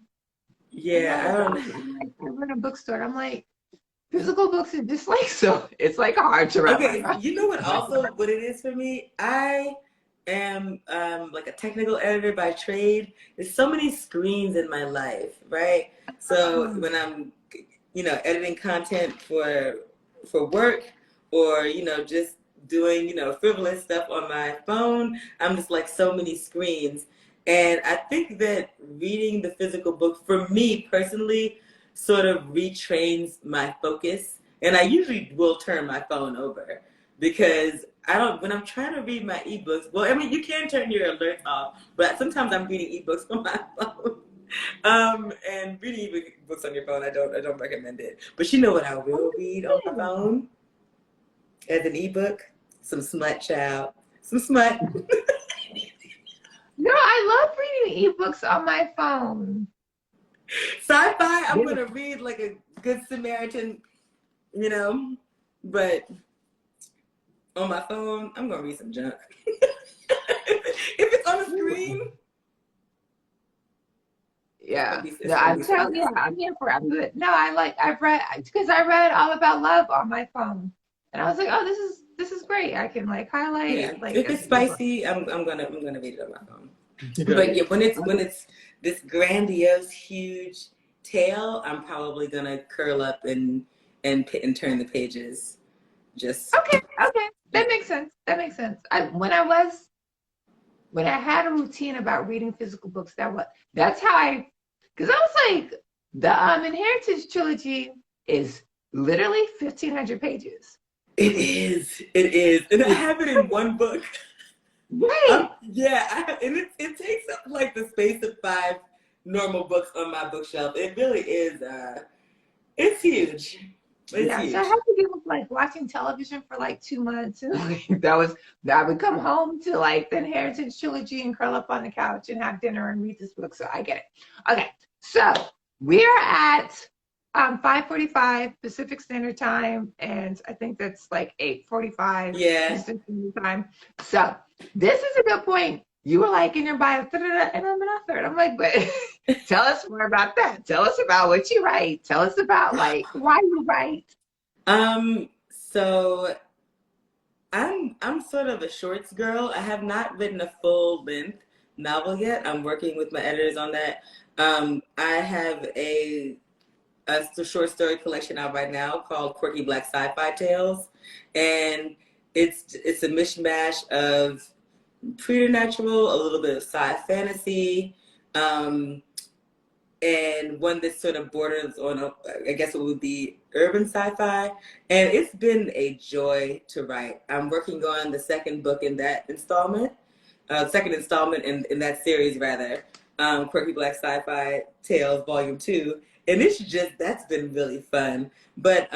Yeah, I like, don't. I run a bookstore. And I'm like, physical books are just like so. It's like hard to wrap my Okay, mind. you know what? Also, what it is for me, I am like a technical editor by trade. There's so many screens in my life, right? So when I'm, editing content for work, or just doing frivolous stuff on my phone, I'm just like so many screens. And I think that reading the physical book for me personally sort of retrains my focus, and I usually will turn my phone over because I don't, when I'm trying to read my ebooks, well, I mean, you can turn your alerts off, but sometimes I'm reading ebooks on my phone. And reading ebooks on your phone, I don't recommend it. But you know what I will read on my phone as an ebook? Some smut, child. Some smut. No, I love reading ebooks on my phone. Sci-fi, I'm Yeah. going to read like a Good Samaritan, you know, but on my phone, I'm gonna read some junk. If it's on the screen, Yeah. it's No, gonna I'm be something telling you, else. I'm here for it. But no, I've read because I read All About Love on my phone. And I was like, oh, this is great. I can like Yeah, highlight like if as it's an ebook. spicy, I'm gonna read it on my phone. But yeah, when it's this grandiose, huge tale, I'm probably gonna curl up and turn the pages. Just Okay. yeah. That makes sense. That makes sense. When I had a routine about reading physical books, that's how because I was like, the Inheritance trilogy is literally 1,500 pages. It is, and I have it in one book. Right. Yeah, and it takes up like the space of 5 normal books on my bookshelf. It really is. It's huge. It's Yeah, so I huge. had to give up like watching television for like 2 months. And like, I would come home to like the Inheritance trilogy and curl up on the couch and have dinner and read this book. So I get it. Okay, so we're at 5:45 Pacific Standard Time, and I think that's like 8:45 Yeah. Eastern Standard Time. So this is a good point. You were like in your bio, and I'm an author. And I'm like, but tell us more about that. Tell us about what you write. Tell us about like why you write. So I'm sort of a shorts girl. I have not written a full length novel yet. I'm working with my editors on that. I have a short story collection out right now called Quirky Black Sci-Fi Tales, and it's a mishmash of preternatural, a little bit of sci fantasy, and one that sort of borders on, I guess it would be urban sci-fi. And it's been a joy to write. I'm working on the second book in that installment. second installment in that series, rather, Quirky Black Sci-Fi Tales Volume 2. And that's been really fun. But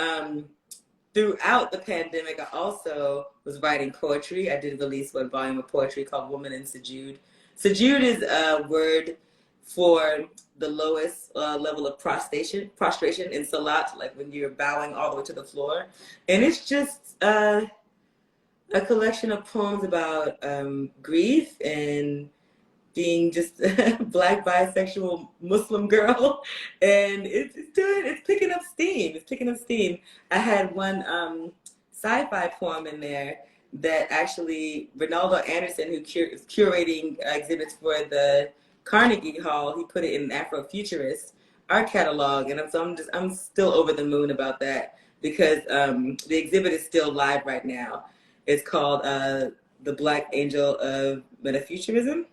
throughout the pandemic, I also was writing poetry. I did release one volume of poetry called Woman in Sujood. Sujood is a word for the lowest level of prostration in Salat, like when you're bowing all the way to the floor. And it's just a collection of poems about grief and being just a Black bisexual Muslim girl, and it's picking up steam. It's picking up steam. I had one sci-fi poem in there that actually Ronaldo Anderson, who is curating exhibits for the Carnegie Hall, he put it in Afrofuturist art catalog, and I'm still over the moon about that because the exhibit is still live right now. It's called The Black Angel of Metafuturism.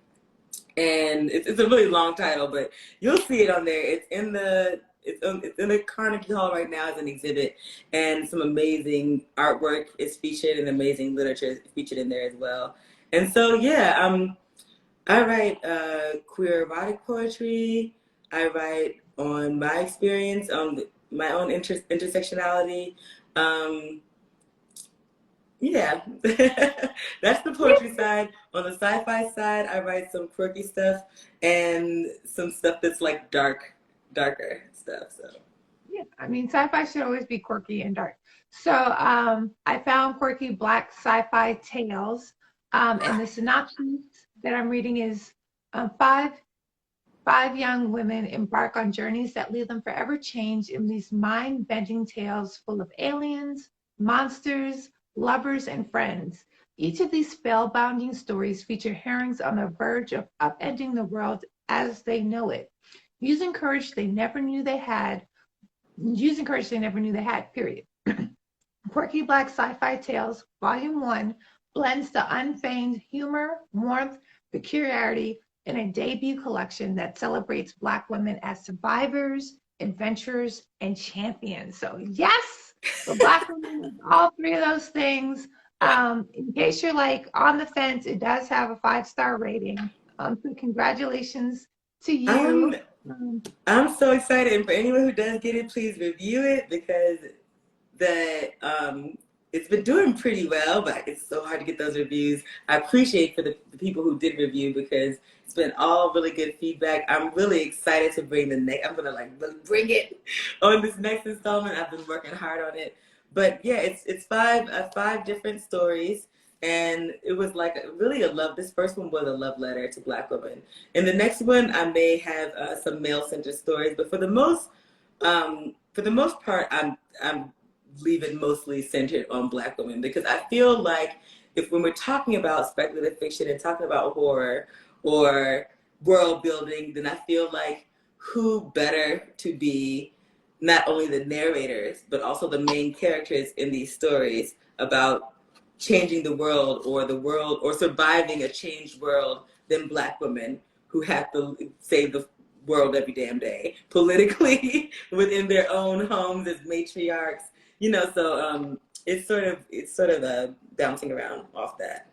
And it's a really long title, but you'll see it on there. It's in the Carnegie Hall right now as an exhibit, and some amazing artwork is featured and amazing literature is featured in there as well. And so, yeah, I write queer erotic poetry. I write on my experience, on my own intersectionality. Yeah, that's the poetry side. On the sci-fi side, I write some quirky stuff and some stuff that's like darker stuff. So Yeah, I mean, sci-fi should always be quirky and dark. So I found Quirky Black Sci-Fi Tales, and the synopsis that I'm reading is five young women embark on journeys that leave them forever changed in these mind-bending tales full of aliens, monsters, lovers, and friends. Each of these spellbinding stories feature heroines on the verge of upending the world as they know it, using courage they never knew they had, period. Quirky Black Sci-Fi Tales, Volume 1, blends the unfeigned humor, warmth, peculiarity in a debut collection that celebrates Black women as survivors, adventurers, and champions. So yes, the Black women is all three of those things. In case you're like on the fence, it does have a 5-star rating. So congratulations to you. I'm so excited, and for anyone who does get it, please review it because it's been doing pretty well, but it's so hard to get those reviews. I appreciate for the people who did review because it's been all really good feedback. I'm really excited to bring I'm gonna really bring it on this next installment. I've been working hard on it, but yeah, it's five different stories, and it was like really a love. This first one was a love letter to Black women, and the next one I may have some male-centered stories, but for the most part, I'm leave it mostly centered on Black women because I feel like when we're talking about speculative fiction and talking about horror or world building, then I feel like who better to be not only the narrators but also the main characters in these stories about changing the world or surviving a changed world than Black women who have to save the world every damn day politically within their own homes as matriarchs. So it's sort of bouncing around off that.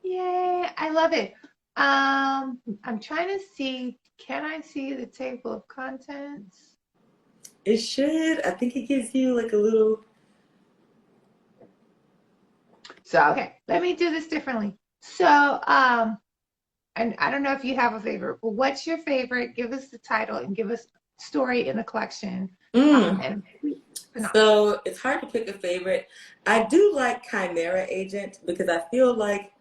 Yay, I love it. I'm trying to see, can I see the table of contents? It should. I think it gives you like a little. So, okay, let me do this differently. So, and I don't know if you have a favorite, but what's your favorite? Give us the title and give us story in the collection. So it's hard to pick a favorite. I do like Chimera Agent because I feel like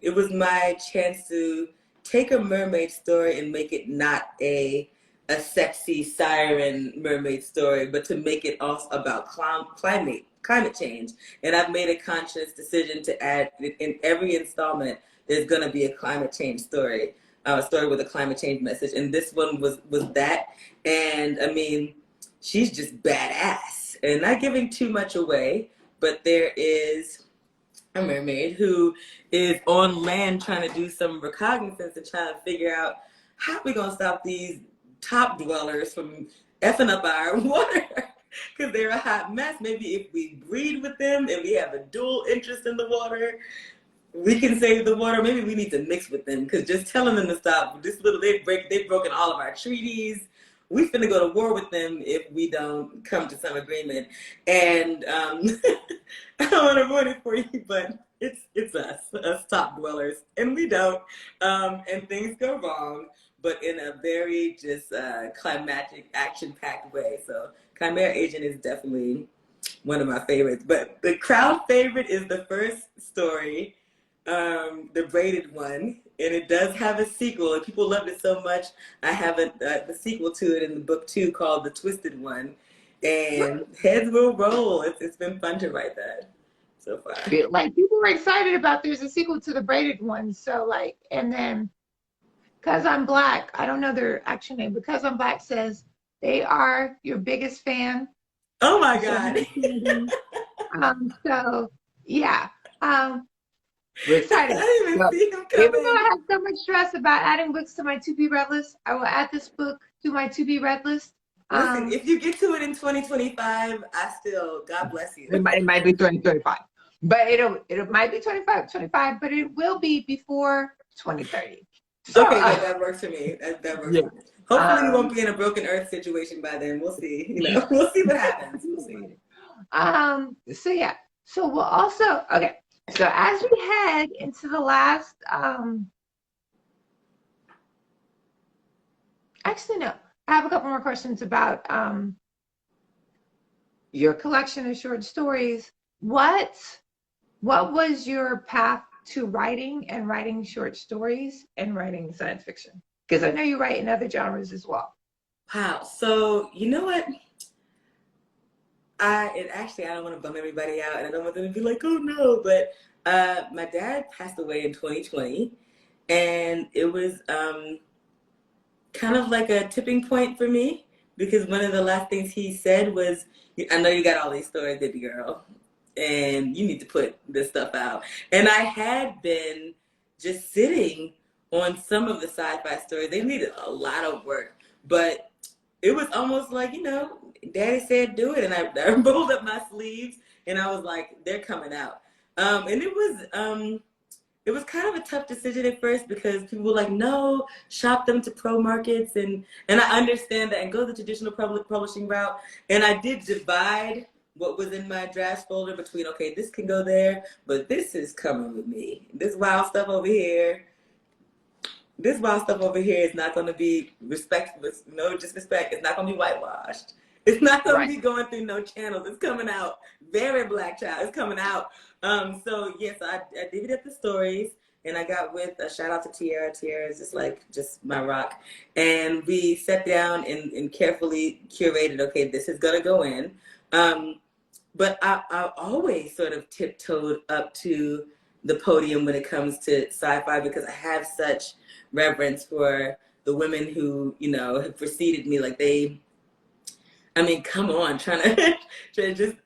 it was my chance to take a mermaid story and make it not a sexy siren mermaid story, but to make it also about climate change. And I've made a conscious decision to add in every installment. There's going to be a climate change story, a story with a climate change message, and this one was that. And I mean, she's just badass, and not giving too much away, but there is a mermaid who is on land trying to do some recognizance and trying to figure out how we going to stop these top dwellers from effing up our water because they're a hot mess. Maybe if we breed with them and we have a dual interest in the water, we can save the water. Maybe we need to mix with them, because just telling them to stop, they've broken all of our treaties. We finna go to war with them if we don't come to some agreement. And I don't want to ruin it for you, but it's us top dwellers, and we don't. And things go wrong, but in a very just climactic, action-packed way. So Chimera Agent is definitely one of my favorites. But the crowd favorite is the first story, the braided one, and it does have a sequel. And people loved it so much, I have the sequel to it in the book too, called The Twisted One. And heads will roll. It's been fun to write that so far. Like, people were excited about there's a sequel to the braided one. So like, and then Because I'm Black, I don't know their actual name, Because I'm Black says they are your biggest fan. Oh my God. So yeah, we're excited. I didn't even see him coming. Even though I have so much stress about adding books to my to-be read list, I will add this book to my to-be read list. Listen, if you get to it in 2025, God bless you. It might be 2025, but it might be 25, but it will be before 2030. So, okay, that works for me. That works. Yeah. For me. Hopefully, we won't be in a broken earth situation by then. We'll see. We'll see what happens. We'll see. So yeah. So we'll also So as we head into the last, actually no, I have a couple more questions about your collection of short stories. What was your path to writing and writing short stories and writing science fiction? Because I know you write in other genres as well. Wow. So you know what? I don't want to bum everybody out, and I don't want them to be like, oh no, but my dad passed away in 2020, and it was kind of like a tipping point for me, because one of the last things he said was, I know you got all these stories, baby girl, and you need to put this stuff out. And I had been just sitting on some of the sci-fi stories. They needed a lot of work, but it was almost like, Daddy said do it, and I rolled up my sleeves, and I was like, they're coming out. And it was kind of a tough decision at first, because people were like, no, shop them to pro markets, and I understand that, and go the traditional publishing route. And I did divide what was in my draft folder between, okay, this can go there, but this is coming with me. This wild stuff over here is not going to be no disrespect. It's not going to be whitewashed. It's not going to be going through no channels. It's coming out very Black child. It's coming out. So yes, I divvied up the stories, and I got with a shout out to Tiara. Tiara is just my rock. And we sat down and carefully curated, okay, this is going to go in. But I always sort of tiptoed up to the podium when it comes to sci-fi, because I have such reverence for the women who, have preceded me. Like come on, trying to just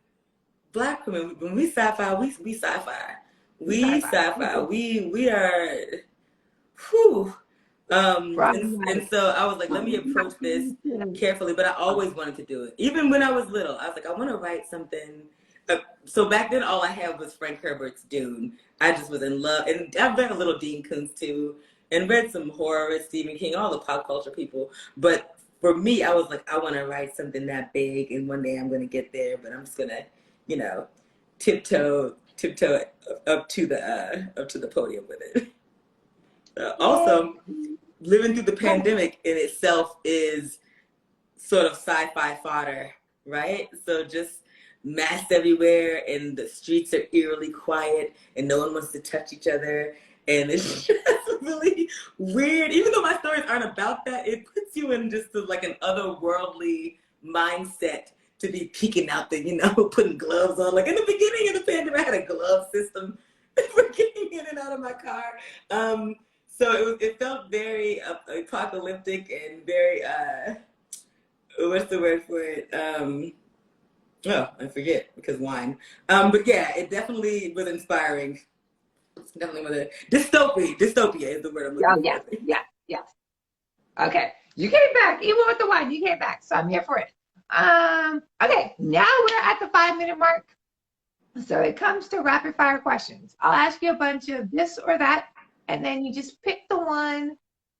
Black women, when we sci-fi, we sci-fi. We sci-fi. We are, whew. And so I was like, let me approach this carefully, but I always wanted to do it. Even when I was little, I was like, I want to write something. So back then, all I had was Frank Herbert's Dune. I just was in love. And I've read a little Dean Koontz too, and read some horror, Stephen King, all the pop culture people. But for me, I was like, I want to write something that big, and one day I'm going to get there, but I'm just going to, tiptoe up to the podium with it. Also, living through the pandemic in itself is sort of sci-fi fodder, right? So just masks everywhere, and the streets are eerily quiet, and no one wants to touch each other, and it's just really weird. Even though my stories aren't about that, it puts you in just like an otherworldly mindset to be peeking out there, putting gloves on. Like in the beginning of the pandemic, I had a glove system for getting in and out of my car. So it felt very apocalyptic and very, what's the word for it? I forget, because wine. But yeah, it definitely was inspiring. It's definitely was a dystopia is the word I'm looking for. Yeah. Okay, you came back, even with the wine, you came back, so I'm here for it. Okay, now we're at the 5-minute mark. So it comes to rapid fire questions. I'll ask you a bunch of this or that, and then you just pick the one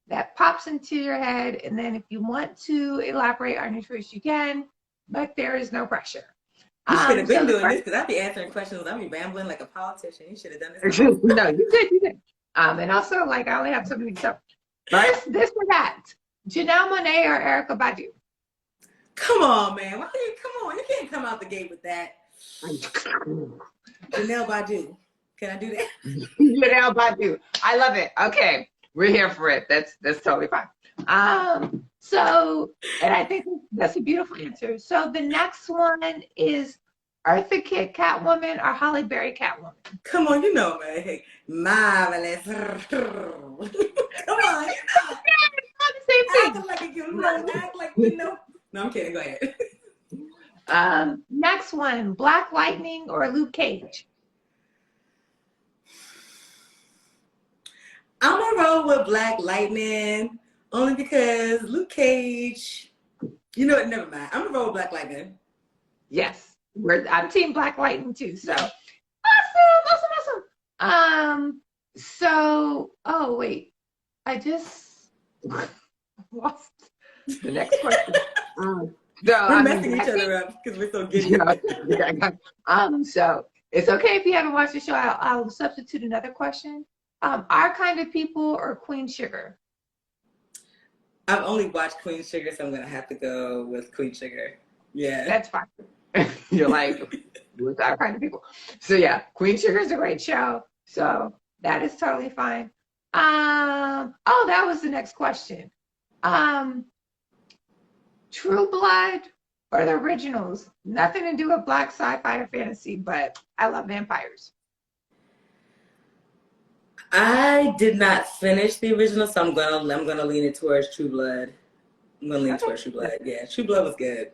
that pops into your head. And then if you want to elaborate on your choice, you can, but there is no pressure. You should have So been the doing this first, because I'd be answering questions. I'd be rambling like a politician. You should have done this. no, you good, you good. And also, like, I only have so many. So first, this or that. Janelle Monáe or Erykah Badu? Come on, man. Why you come on? You can't come out the gate with that. Janelle Badu. Can I do that? Janelle Badu. I love it. Okay. We're here for it. That's totally fine. So, and I think that's a beautiful answer. So the next one is Eartha Kitt Catwoman or Halle Berry Catwoman? Come on, you know, man. Marvelous. Come on, you know. Act like act like you know. No, I'm kidding. Go ahead. Next one, Black Lightning or Luke Cage? I'm gonna roll with Black Lightning only because Luke Cage. You know what? Never mind. I'm gonna roll with Black Lightning. Yes, I'm Team Black Lightning too. So awesome. So oh wait, I just lost the next question. We're messing each other up because we're so giddy. So it's okay if you haven't watched the show. I'll substitute another question. Our Kind of People or Queen Sugar? I've only watched Queen Sugar, so I'm gonna have to go with Queen Sugar. Yeah, that's fine. You're like, with Our Kind of People. So yeah, Queen Sugar is a great show. So that is totally fine. Oh, that was the next question. True Blood or the originals? Nothing to do with black sci-fi or fantasy, but I love vampires. I did not finish the original, so I'm gonna lean it towards True Blood. I'm gonna lean towards True Blood. Yeah, True Blood was good.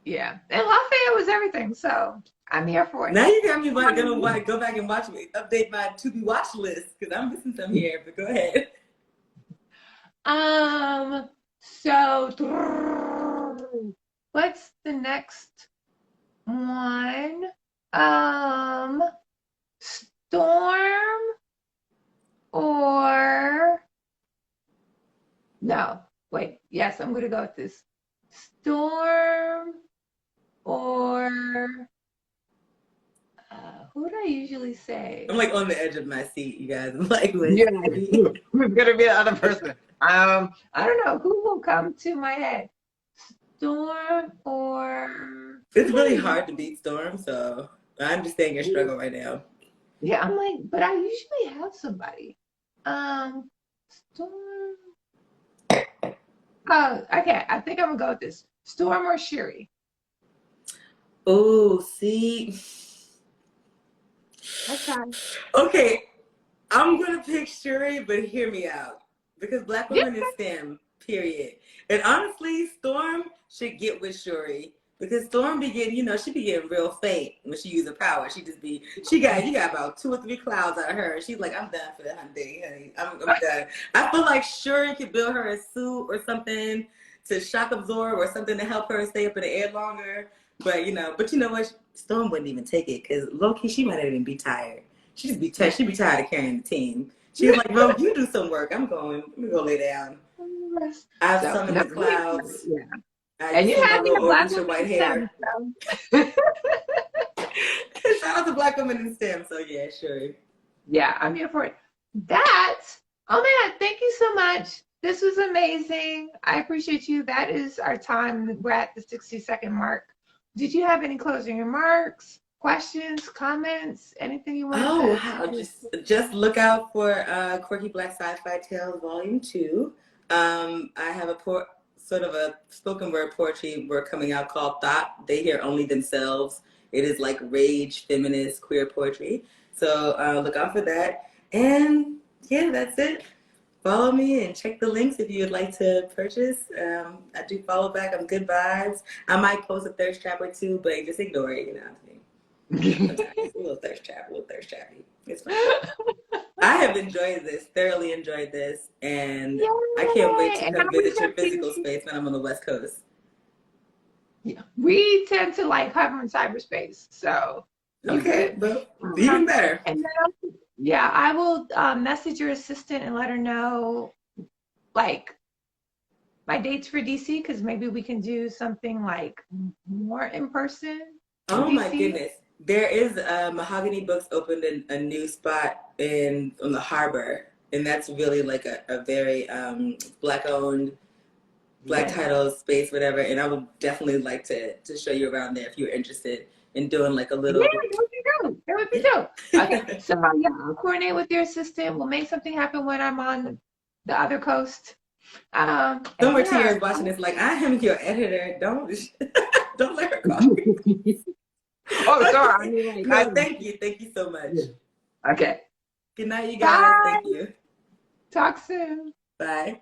Yeah, and Lafayette was everything, so I'm here for it. Now you got me gonna go back and update my to be watch list because I'm missing some here. But go ahead. So what's the next one? Storm or no? Wait, yes, I'm gonna go with this. Storm or who do I usually say? I'm like on the edge of my seat, you guys. I'm like, who's gonna be the other person? I don't know who will come to my head. Storm or it's really hard to beat Storm, so I understand your struggle right now. Yeah, I'm like, but I usually have somebody. Storm. Oh, okay. I think I'm gonna go with this. Storm or Shuri? Oh, see. Okay, I'm gonna pick Shuri, but hear me out. Because Black women in STEM, period. And honestly, Storm should get with Shuri. Because Storm be getting, she be getting real faint when she use her power. You got about 2 or 3 clouds out of her. She's like, I'm done for the day, honey. I'm done. I feel like Shuri could build her a suit or something to shock absorb or something to help her stay up in the air longer. But you know what? Storm wouldn't even take it because low-key, she might not even be tired. She'd be tired of carrying the team. She's like, bro, you do some work. I'm going to go lay down. I've summoned the clouds. Yeah. And you have your black woman white hair. Shout out to Black women in STEM. So yeah, sure. Yeah, I'm here for it. Oh man, thank you so much. This was amazing. I appreciate you. That is our time. We're at the 60-second mark. Did you have any closing remarks, questions, comments, anything you want to say? Just look out for Quirky Black Sci-Fi Tales Volume 2. I have a sort of a spoken word poetry work coming out called Thought. They Hear Only Themselves. It is like rage, feminist, queer poetry. So look out for that. And yeah, that's it. Follow me and check the links if you would like to purchase. I do follow back. I'm good vibes. I might post a thirst trap or two, but just ignore it. You know what I mean? A little thirst trap. It's fine. I have thoroughly enjoyed this, and I can't wait to come visit your physical space when I'm on the West Coast. Yeah, we tend to like hover in cyberspace, so Okay, but even Um, better. and then, yeah, I will message your assistant and let her know, like, my dates for DC, because maybe we can do something like more in person in Oh my DC. goodness. There is Mahogany Books opened in a new spot in on the harbor, and that's really like a very black owned, black Yes. title space, whatever. And I would definitely like to show you around there if you're interested in doing like a Yeah, little. that would be dope. That would be dope. Okay, so yeah, I'll coordinate with your assistant. We'll make something happen when I'm on the other coast. And Somewhere Tia yeah. is watching this, like I am your editor. Don't let her call me. Oh, sorry. I mean, like, No, thank you so much. Okay. Good night, you guys. Bye. Thank you. Talk soon. Bye.